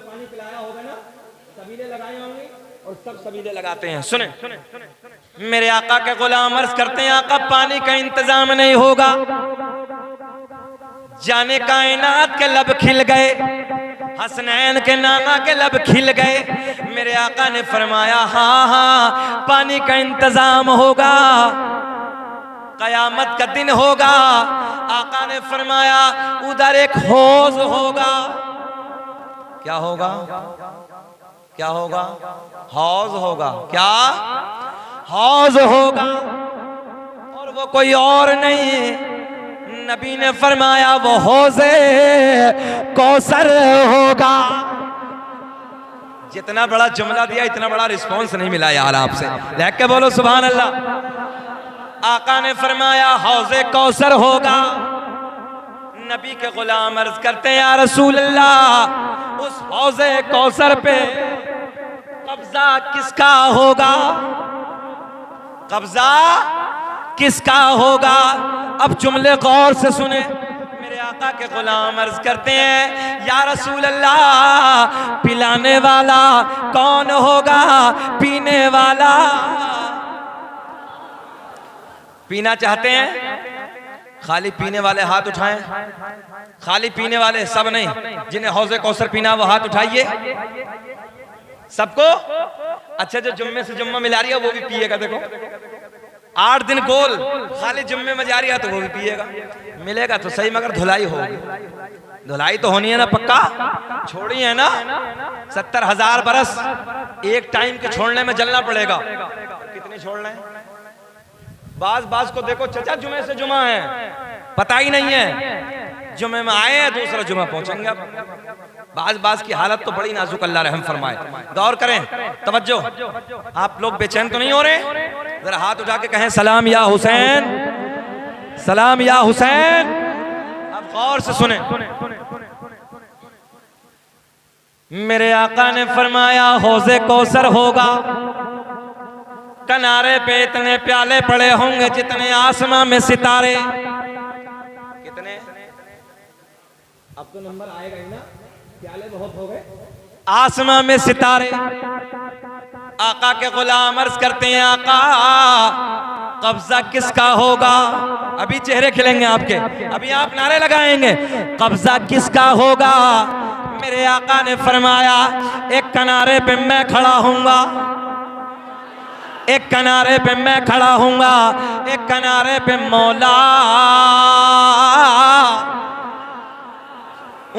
पानी पिलाया होगा ना, सबीले लगाए होंगे और सब सबीले लगाते हैं। सुने, मेरे आका के गुलाम अर्ज करते हैं, आका पानी का इंतजाम नहीं होगा। जाने कायनात के लब खिल गए, हसनैन के नाना के लब खिल गए। मेरे आका ने फरमाया, हाँ हाँ पानी का इंतजाम होगा, कयामत का दिन होगा। आका ने फरमाया, उधर एक हौज होगा। क्या होगा? क्या होगा? हौज होगा। क्या? हौज होगा, और वो कोई और नहीं, नबी ने फरमाया वो हौज़े कौसर होगा। जितना बड़ा जुमला दिया, इतना बड़ा रिस्पांस नहीं मिला यार आपसे, देख के बोलो सुभान अल्लाह। आका ने फरमाया हौज़े कौसर होगा। नबी के गुलाम अर्ज करते हैं, या रसूल अल्लाह, उस हौज़े कौसर पे कब्जा किसका होगा? कब्जा किसका होगा? अब जुमले गौर से सुने। मेरे आका के गुलाम अर्ज करते हैं, या रसूल अल्लाह, पिलाने वाला कौन होगा? पीने वाला। पीना चाहते हैं? खाली पीने वाले हाथ उठाएं। खाली पीने वाले सब नहीं, जिन्हें हौज़े कौसर पीना वो हाथ उठाइए। सबको? अच्छा, जो जुम्मे से जुम्मा मिला रही है वो भी पिएगा। देखो 8 दिन गोल खाली जुम्मे में जा रही है तो वो भी पिएगा। मिलेगा तो सही, मगर धुलाई होगी। धुलाई तो होनी है ना पक्का, छोड़ी है ना। 70,000 बरस एक टाइम के छोड़ने में जलना पड़ेगा। कितने छोड़ना है? बाज को देखो चचा जुमे से जुमा है, पता ही नहीं है। जुमे में आए हैं, दूसरा जुमा पहुंचेंगे। अब बाज की हालत तो बड़ी नाजुक, अल्लाह रहम फरमाए। गौर करें, तवज्जो। आप लोग बेचैन तो नहीं हो रहे? जरा हाथ उठा के कहें सलाम या हुसैन, सलाम या हुसैन। अब गौर से सुने, मेरे आका ने फरमाया हौज़े कौसर होगा, किनारे पे इतने प्याले पड़े होंगे जितने आसमां में सितारे। कितने? अब तो नंबर आएगा ही ना, प्याले बहुत हो गए। आसमां में सितारे। आका के गुलाम अर्ज करते हैं, आका कब्जा किसका होगा? अभी चेहरे खिलेंगे आपके, अभी आप नारे लगाएंगे, कब्जा किसका होगा? मेरे आका ने फरमाया एक किनारे पे मैं खड़ा हूंगा, एक किनारे पे मैं खड़ा हूंगा, एक किनारे पे मौला,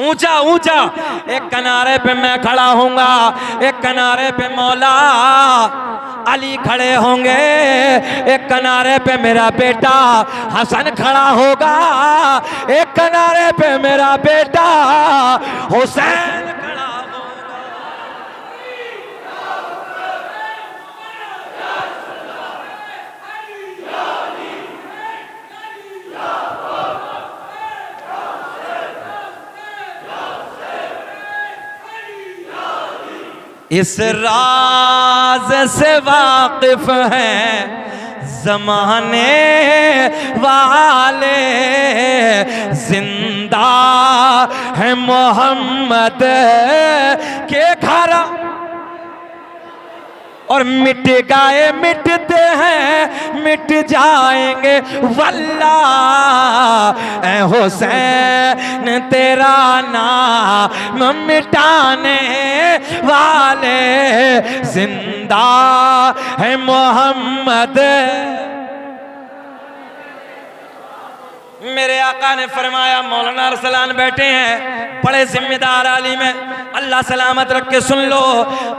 ऊंचा ऊंचा, एक किनारे पे मैं खड़ा हूंगा, एक किनारे पे मौला अली खड़े होंगे, एक किनारे पे मेरा बेटा हसन खड़ा होगा, एक किनारे पे मेरा बेटा हुसैन खड़ा होगा। इस राज से वाकिफ हैं ज़माने वाले, जिंदा है मोहम्मद के घर, और मिट गए मिटते हैं मिट जाएंगे वल्लाह, ऐ हुसैन तेरा नाम मिटाने वाले, जिंदा है मोहम्मद। मेरे आका ने फरमाया मौलाना अरसलान बैठे हैं, बड़े जिम्मेदार आलिम है, अल्लाह सलामत रख के सुन लो।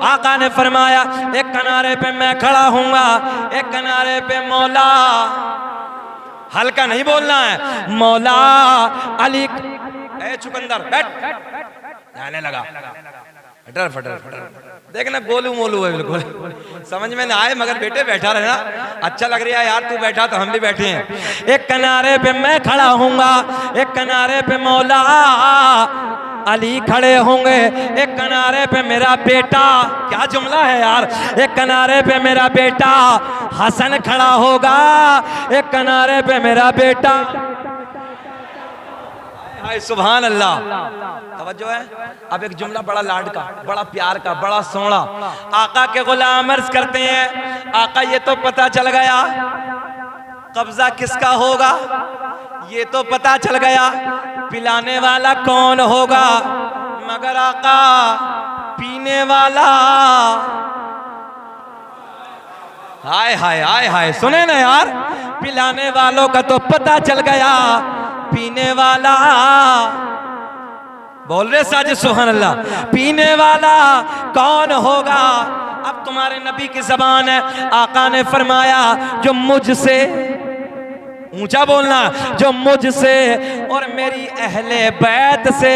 आका ने फरमाया एक किनारे पे मैं खड़ा हूँगा, एक किनारे पे मौला, हल्का नहीं बोलना है, मौला अली। ए चुकंदर बैठ, आने लगा, फटर फटर फटर, देखना गोलू मोलू है बिल्कुल, समझ में ना आए मगर बेटे बैठा रहना, अच्छा लग रहा है यार, तू बैठा तो हम भी बैठे हैं। एक किनारे पे मैं खड़ा हूँगा, एक किनारे पे मौला अली खड़े होंगे, एक किनारे पे मेरा बेटा, क्या जुमला है यार, एक किनारे पे मेरा बेटा हसन खड़ा होगा, एक किनारे पे मेरा बेटा। सुभान अल्लाह, तवज्जो है। अब एक जुमला बड़ा लाड का, बड़ा प्यार का, बड़ा सोना। आका के गुलाम अर्ज करते हैं, आका ये तो पता चल गया कब्जा किसका होगा, ये तो पता चल गया पिलाने वाला कौन होगा, मगर आका पीने वाला, हाय हाय हाय हाय, सुने ना यार, पिलाने वालों का तो पता चल गया, पीने वाला, बोल रहे साजिद सुभान अल्लाह, पीने वाला कौन होगा? अब तुम्हारे नबी की ज़बान है, आका ने फरमाया जो मुझसे, ऊंचा बोलना, जो मुझसे और मेरी अहले बैत से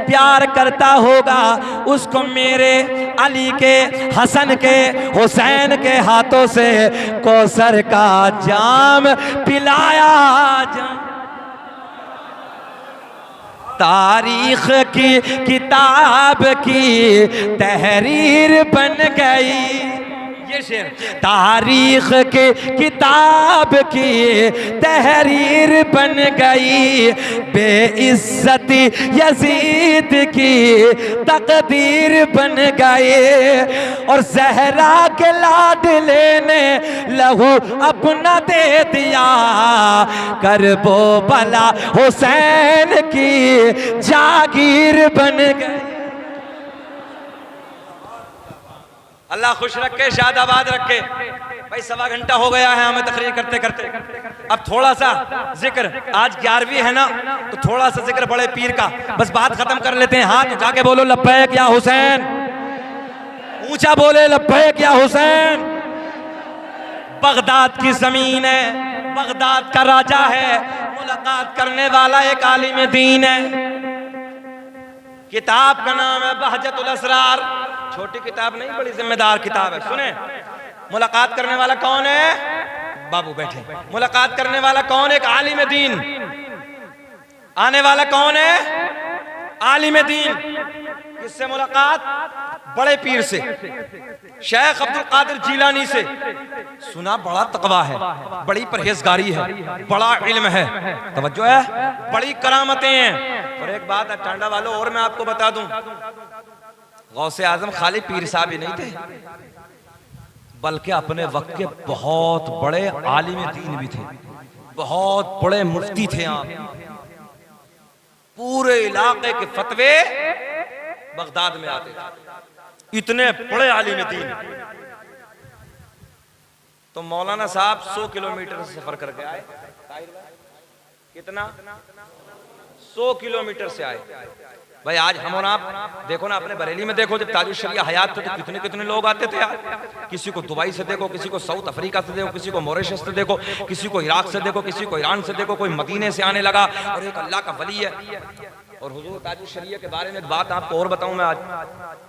प्यार करता होगा उसको मेरे अली के, हसन के, हुसैन के हाथों से कौसर का जाम पिलाया जा। तारीख की किताब की तहरीर बन गई, ये शेर, तारीख की किताब की तहरीर बन गई, बेइज्जती यजीद की तकदीर बन गई, और जहरा के लाडले ने लहू अपना दे दिया, करबो भला हुसैन की जागीर बन गई। अल्लाह खुश रखे, शादाबाद रखे। भाई 1.25 घंटा हो गया है हमें तकरीर करते करते, अब थोड़ा सा जिक्र, आज 11वीं है ना, तो थोड़ा सा जिक्र बड़े पीर का, बस बात खत्म कर लेते हैं। हाथ उठा के बोलो लब्बैक या हुसैन, ऊंचा बोले लब्बैक या हुसैन। बगदाद की जमीन है, बगदाद का राजा है मुलाकात करने वाला एक आलिम दीन है। किताब का नाम है बहजतुल असरार। छोटी किताब नहीं, बड़ी जिम्मेदार किताब है। सुने, मुलाकात करने वाला कौन है? बाबू बैठे। मुलाकात करने वाला कौन है? एक आलिम दीन। आने वाला कौन है? आलिम दीन। किससे मुलाकात? बड़े पीर से, शेख अब्दुल कादिर जीलानी से। सुना बड़ा तकवा है, बड़ी परहेजगारी है, बड़ा इल्म है, तवज्जो है, बड़ी करामतें हैं। और एक बात टांडा वालों और मैं आपको बता दूं, गौसे आजम खाली पीर साहब ही नहीं थे, बल्कि अपने वक्त के बहुत बड़े आलिम दीन भी थे, बहुत बड़े मुफ्ती थे। आप पूरे इलाके के फतवे बगदाद में आते थे, इतने बड़े आलिम दीन। तो मौलाना साहब 100 किलोमीटर से सफर करके आए। कितना? 100 किलोमीटर से आए। भाई आज हम और आप देखो ना, अपने बरेली में देखो, जब ताजुश शरिया हयात थे तो कितने कितने लोग आते थे यार। किसी को दुबई से देखो, किसी को साउथ अफ्रीका से देखो, किसी को मॉरिशस से देखो, किसी को इराक से देखो, किसी को ईरान से देखो, कोई मदीने से आने लगा। और एक अल्लाह का वली है। और हुजूर ताजुश शरिया के बारे में एक बात आपको और बताऊं मैं, आज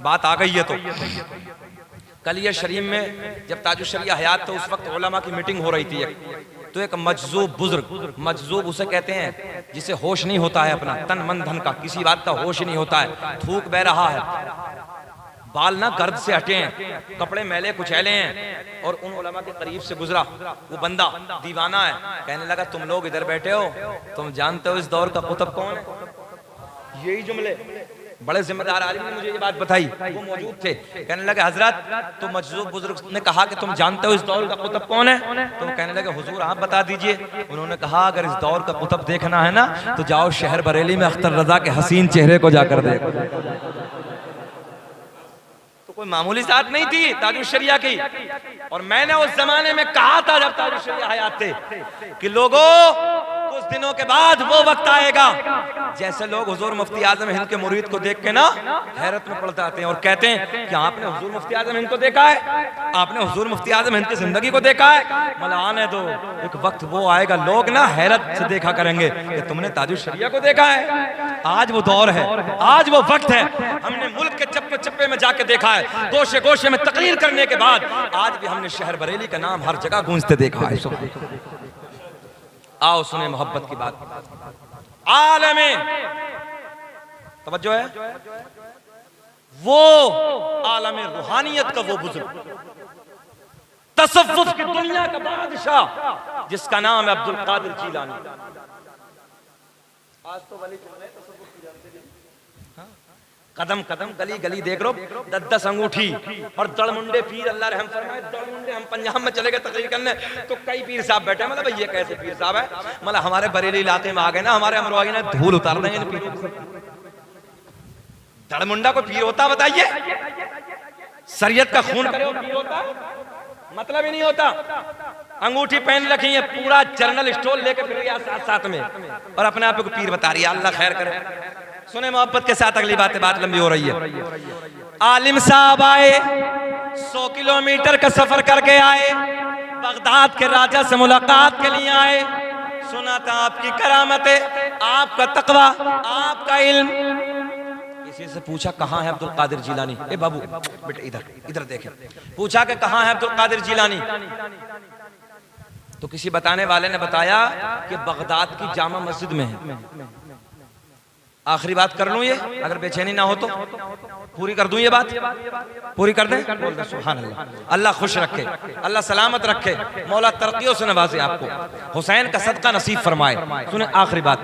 बात आ गई है तो कल ये शरीफ में जब ताजुश शरिया हयात था, उस वक्त उलमा की मीटिंग हो रही थी। तो एक मजजूब बुजुर्ग, मजजूब उसे कहते हैं जिसे होश नहीं होता है अपना, तन मन धन का, किसी बात का होश नहीं होता है, थूक बह रहा है, बाल ना गर्द से हटे हैं, कपड़े मैले कुचैले हैं। और उन उलमा के करीब से गुजरा वो बंदा, दीवाना है। कहने लगा, तुम लोग इधर बैठे हो, तुम जानते हो इस दौर का कुतुब कौन है? यही जुमले बड़े जिम्मेदार आलिम ने मुझे ये बात बताई, वो मौजूद थे। कहने लगे, हजरत तो मजजूब बुजुर्ग ने कहा कि तुम जानते हो इस दौर का कुतुब कौन है? तो कहने लगे, हुजूर आप बता दीजिए। उन्होंने कहा, अगर इस दौर का कुतुब देखना है ना तो जाओ शहर बरेली में अख्तर रजा के हसीन चेहरे को जाकर देखो। तो कोई मामूली बात नहीं थी ताजुश शरिया की। और मैंने उस जमाने में कहा था जब ताजुश शरिया हयात थे कि लोगों, कुछ दिनों के बाद वो वक्त आएगा जैसे लोग हुजूर मुफ्ती आजम हिंद के मुरीद को देख के ना हैरत में पड़ जाते हैं और कहते हैं कि आपने हुजूर मुफ्ती आजम हिंद को देखा है, आपने हुजूर मुफ्ती आजम हिंद की जिंदगी को देखा है। मतलब आने दो, एक वक्त वो आएगा लोग ना हैरत से देखा करेंगे कि तुमने ताजुश शरिया को देखा है। आज वो दौर है, आज वो वक्त है। हमने मुल्क के चप्पे चप्पे में जाके देखा है, गोशे गोशे में तकरीर करने के बाद आज भी हमने शहर बरेली का नाम हर जगह गूंजते देखा है। आओ सुने मोहब्बत की बात। आलमे तवज्जो है, वो आलमे रूहानियत का वो बुजुर्ग, तसव्वुफ की दुनिया का बादशाह, जिसका नाम है अब्दुल कादिर जीलानी। आज तो वली चल रहे तसव्वुफ की जानते नहीं, कदम कदम गली गली देख लो, 10-10 अंगूठी और दड़मुंडे पीर, अल्लाह रहम फरमाए। दड़मुंडे, हम पंजाब में चले गए तकरीर करने तो कई पीर साहब बैठे, मतलब ये कैसे पीर साहब है? मतलब हमारे बरेली इलाके में आ गए ना, हमारे अमरवागी ने धूल उतार देंगे इन पीरों से। दड़मुंडा को पीर होता बताइए? शरीयत का खून करे पीर होता? मतलब ही नहीं होता। अंगूठी पहन रखी है, पूरा जर्नल स्टोर लेके फिर रही साथ साथ में, और अपने आप को पीर बता रही है। अल्लाह खैर करे। सुने मोहब्बत के साथ अगली बात लंबी हो रही है। आलिम साहब आए, 100 किलोमीटर का सफर करके आए, बगदाद के राजा से मुलाकात के लिए आए। सुना था आपकी करामतें, आपका तकवा, आपका इल्म। किसी से पूछा, कहाँ है अब्दुल कादिर जीलानी? ए बाबू बेटे इधर इधर देखें। पूछा कि कहाँ है अब्दुल कादिर जीलानी? तो किसी बताने वाले ने बताया कि बगदाद की जामा मस्जिद में है। आखिरी बात कर लूं, ये अगर बेचैनी ना हो तो पूरी कर दूं, ये बात पूरी कर दें? बोल दे सुभान अल्लाह। अल्लाह खुश रखे, अल्लाह सलामत रखे, मौला तरक्कियों से नवाजे आपको, हुसैन का सदका नसीब फरमाए। सुने आखिरी बात।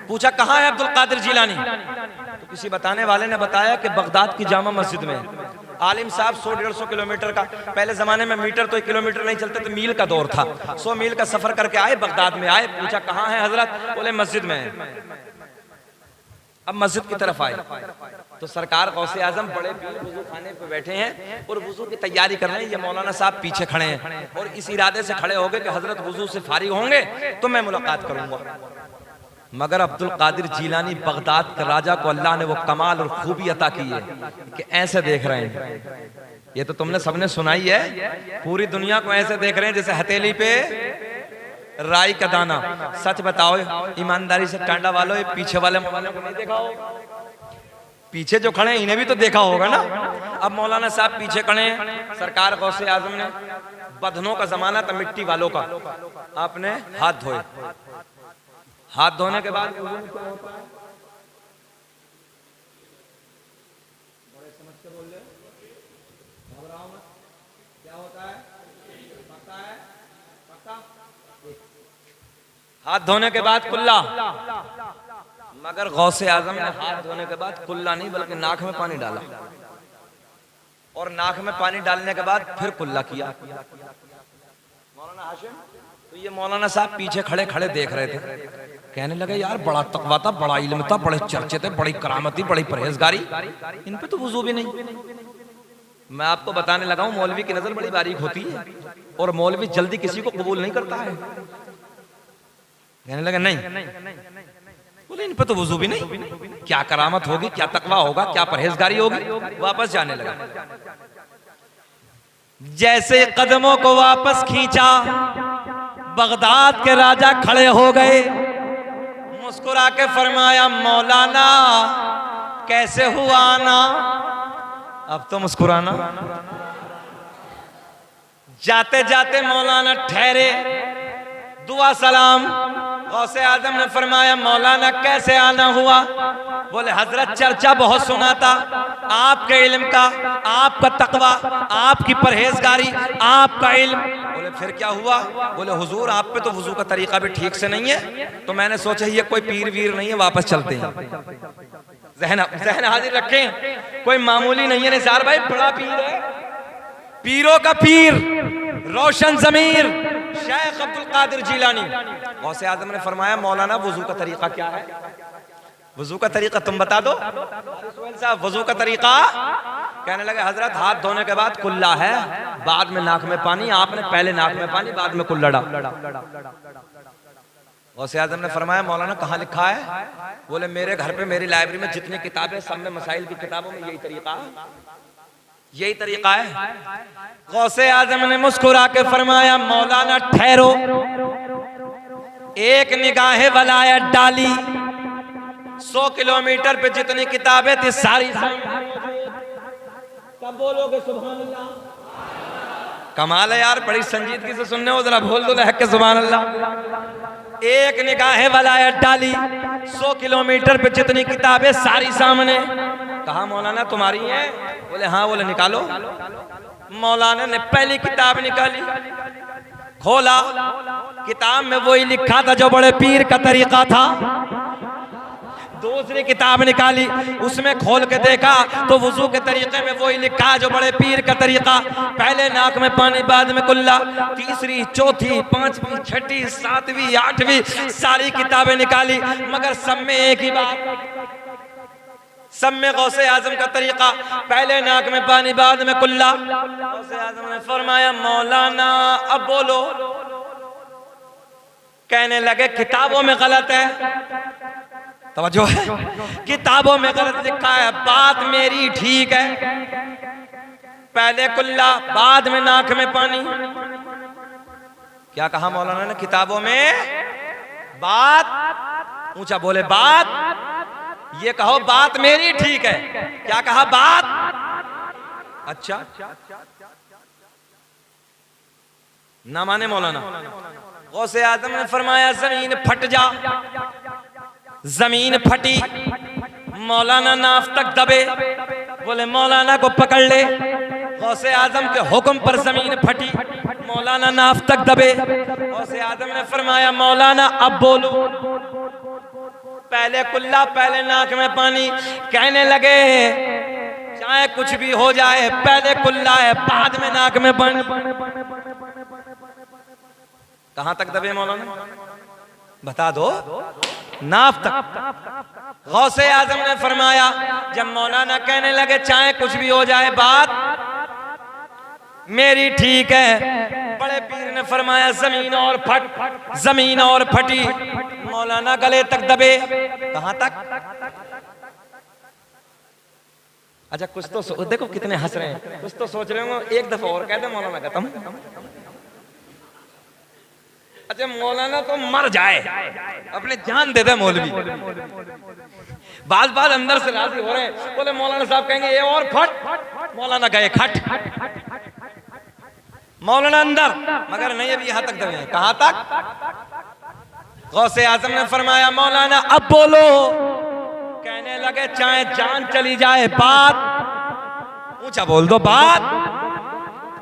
पूछा, कहाँ है अब्दुल कादिर जीलानी? तो किसी बताने वाले ने बताया कि बगदाद की जामा मस्जिद में। आलिम साहब 100-150 किलोमीटर का, पहले जमाने में मीटर तो किलोमीटर नहीं चलते थे, मील का दौर था। 100 मील का सफर करके आए, बगदाद में आए। पूछा, कहाँ है हजरत? बोले मस्जिद में है। अब मस्जिद की तरफ आए तो सरकार गौसे आजम बड़े पीर वुजू खाने पे बैठे हैं और वुजू की तैयारी कर रहे हैं। ये मौलाना साहब पीछे खड़े हैं और इस इरादे से खड़े हो गए कि हजरत वुजू से फारिग होंगे तो मैं मुलाकात करूंगा। मगर अब्दुल कादिर जीलानी बगदाद के राजा को अल्लाह ने वो कमाल और खूबी अता की है कि ऐसे देख रहे हैं। ये तो तुमने सबने सुनाई है, पूरी दुनिया को ऐसे देख रहे हैं जैसे हथेली पे राई का दाना। सच बताओ ईमानदारी से टांडा वालों, ये पीछे वाले मौलाना को नहीं देखा हो? पीछे जो खड़े हैं इन्हें भी तो देखा होगा ना। अब मौलाना साहब पीछे खड़े हैं, सरकार गौसे आजम ने, बदनों का जमाना था मिट्टी वालों का, आपने हाथ धोए। हाथ धोने के बाद हाथ धोने के बाद कुल्ला, मगर गौसे आजम ने हाथ धोने के बाद कुल्ला नहीं बल्कि नाक में पानी डाला, और नाक में पानी डालने के बाद फिर कुल्ला किया। मौलाना हाशिम, तो ये मौलाना साहब पीछे खड़े खड़े देख रहे थे, कहने लगे यार बड़ा तकवा था, बड़ा इल्म था, बड़े चर्चे थे, बड़ी करामती, बड़ी परहेजगारी, इन पे तो वुजू भी नहीं। मैं आपको बताने लगा हूं मौलवी की नजर बड़ी बारीक होती है, और मौलवी जल्दी किसी को कबूल नहीं करता है। कहने लगे नहीं, बोले इन पे तो वुजू भी नहीं, क्या करामत होगी, क्या तकवा होगा, क्या परहेजगारी होगी। वापस जाने लगा। जैसे कदमों को वापस खींचा, बगदाद के राजा खड़े हो गए, मुस्कुरा के फरमाया मौलाना कैसे हुआ ना। अब तो मुस्कुराना। जाते जाते मौलाना ठहरे, दुआ सलाम। गौसे आजम ने फरमाया मौलाना कैसे आना हुआ? बोले हजरत चर्चा बहुत सुना था आपके इल्म का, आपका तकवा, आपकी परहेजगारी, आपका इल्म। बोले फिर क्या हुआ? बोले हुजूर आप पे तो वुजू का तरीका भी ठीक से नहीं है, तो मैंने सोचा ये कोई पीर वीर नहीं है, वापस चलते हैं। जहन हाजिर रखें, कोई मामूली नहीं है निसार भाई, बड़ा पीर है, पीरों का पीर, रोशन जमीर शेख अब्दुल कादिर जिलानी। गौसे आजम ने फरमाया मौलाना वुजू का तरीका क्या है? वुजू का तरीका तुम बता दो साहब, वुजू का तरीका। कहने लगे हजरत हाथ धोने के बाद कुल्ला है, बाद में नाक में पानी, आपने पहले नाक में पानी बाद में कुल्ला डाला। गौसे आजम ने फरमाया मौलाना कहाँ लिखा है? बोले मेरे घर पे मेरी लाइब्रेरी में जितनी किताबें सब में मसाइल की किताबों में यही तरीका है, यही तरीका है। गौसे आजम ने मुस्कुरा के फरमाया मौलाना ठहरो, एक निगाहे वलायत डाली, 100 किलोमीटर पे जितनी किताबें थी सारी। कब बोलोगे सुभान अल्लाह? कमाल है यार, बड़ी संजीदगी से सुनने हो, जरा बोल दो लहक के सुभान अल्लाह। एक निगाहे वलायत डाली, 100 किलोमीटर पे जितनी किताबें सारी सामने। कहा मौलाना तुम्हारी हैं? बोले हाँ। बोले निकालो। मौलाना ने पहली किताब निकाली, खोला, किताब में वही लिखा था जो बड़े पीर का तरीका था। दूसरी किताब निकाली, उसमें खोल के देखा तो वुजू के तरीके में वही लिखा जो बड़े पीर का तरीका, पहले नाक में पानी बाद में कुल्ला। तीसरी, चौथी, पांचवी, छठी, सातवीं, आठवीं सारी किताबें निकाली, मगर सब में एक ही बात, सब में गौसे आजम का तरीका, पहले नाक में पानी बाद में कुल्ला। गौसे आजम ने फरमाया मौलाना अब बोलो। कहने लगे किताबों में गलत है, तवज्जो है, किताबों में गलत लिखा है, बात मेरी ठीक है, पहले कुल्ला बाद में नाक में पानी। क्या कहा मौलाना ने? किताबों में बात, ऊंचा बोले बात, ये कहो बात मेरी ठीक है। क्या कहा? बात। अच्छा ना माने मौलाना। गौसे आजम ने फरमाया जमीन फट जा। जमीन फटी, मौलाना नाफ तक दबे। बोले मौलाना को पकड़ ले। गौसे आजम के हुक्म पर जमीन फटी, मौलाना नाफ तक दबे। गौसे आजम ने फरमाया मौलाना अब बोलो। पहले कुल्ला, पहले नाक में पानी। कहने लगे चाहे कुछ भी हो जाए, पहले कुल्ला है बाद में नाक में पानी। कहां तक दबे मौलाना? बता दो। नाफ तक। गौसे आजम ने फरमाया जब मौलाना कहने लगे चाहे कुछ भी हो जाए बात मेरी ठीक है, बड़े पीर ने फरमाया जमीन और फट, जमीन और फटी, मौलाना गले तक दबे। कहां तक? अच्छा कुछ तो देखो कितने हंस रहे हैं, कुछ तो सोच रहे हो। एक दफा और कह दे मौलाना खत्म। अच्छा अच्छा मौलाना तो मर जाए, अपने जान दे दे मौलवी। बात अंदर से राजी हो रहे हैं, बोले मौलाना साहब कहेंगे ये और फट, मौलाना गए खट, मौलाना अंदर, मगर नहीं अभी यहां तक दबे। कहां तक? गौसे आजम ने फरमाया मौलाना अब बोलो। कहने लगे चाहे जान चली जाए बात, ऊंचा बोल दो बात,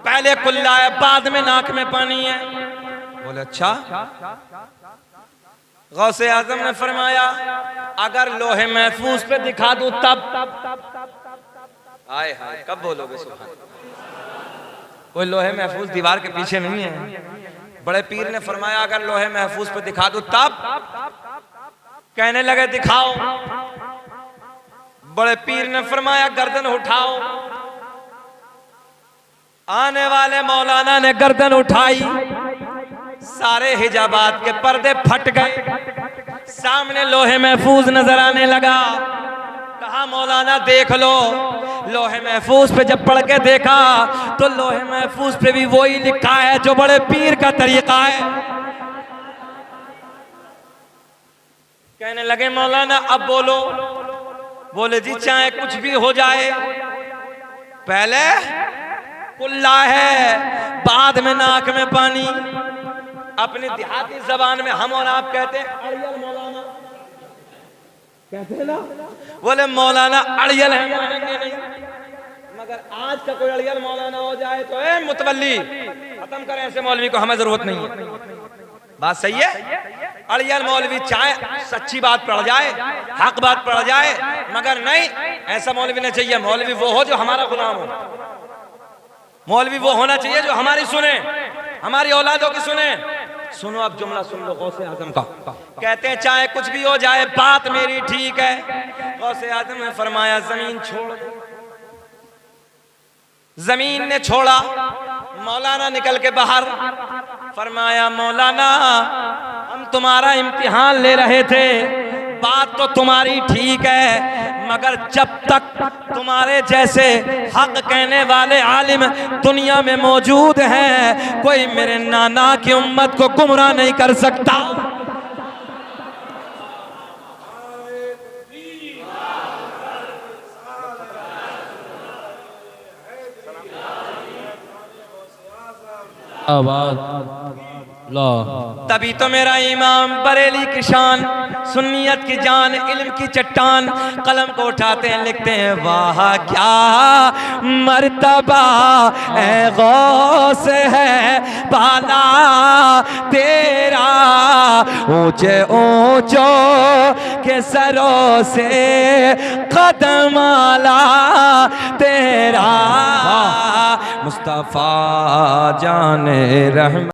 पहले कुल्ला है बाद में नाक में पानी है। बोले अच्छा। गौसे आजम ने फरमाया अगर लोहे महफूज पे दिखा दूं तब। आए हाय कब बोलोगे सुभान। कोई लोहे महफूज दीवार के पीछे नहीं है। बड़े पीर ने फरमाया अगर लोहे महफूज पे दिखा दूं तब। कहने लगे दिखाओ। बड़े पीर ने फरमाया गर्दन उठाओ। आने वाले मौलाना ने गर्दन उठाई, सारे हिजाबात के पर्दे फट गए, सामने लोहे महफूज नजर आने लगा। कहा मौलाना देख लो। लोहे महफूज पे जब पढ़ के देखा तो लोहे महफूज पे भी वही लिखा है जो बड़े पीर का तरीका है। कहने लगे मौलाना अब बोलो। बोले जी चाहे कुछ भी हो जाए, पहले कुल्ला है बाद में नाक में पानी। अपनी देहाती जबान में हम और आप कहते हैं अड़ियल मौलाना, कहते हैं ना। बोले मौलाना अड़ियल है नहीं, मगर आज का कोई अड़ियल मौलाना हो जाए तो ए मुतवल्ली खत्म करें ऐसे मौलवी को, हमें जरूरत नहीं है। बात सही है। अड़ियल मौलवी चाहे सच्ची बात पढ़ जाए, हक बात पढ़ जाए, मगर नहीं ऐसा मौलवी नहीं चाहिए। मौलवी वो हो जो हमारा गुलाम हो, मौलवी वो होना चाहिए जो हमारी सुने, हमारी औलादों की सुने। सुनो अब जुमला सुन लो गौसे आजम का। कहते हैं चाहे कुछ भी हो जाए बात मेरी ठीक है। गौसे आजम ने फरमाया जमीन छोड़। जमीन ने छोड़ा। मौलाना निकल के बाहर। फरमाया मौलाना हम तुम्हारा इम्तिहान ले रहे थे, बात तो तुम्हारी ठीक है, मगर जब तक तुम्हारे जैसे हक कहने वाले आलिम दुनिया में मौजूद हैं, कोई मेरे नाना की उम्मत को गुमराह नहीं कर सकता। तभी तो मेरा इमाम बरेली की शान, सुन्नियत की जान, इल्म की चट्टान, कलम को उठाते हैं लिखते हैं वाह क्या मर्तबा है गौस है बाला तेरा, ऊंचे ऊंचों के सरों से कदम आला तेरा, मुस्तफा जाने रहमत।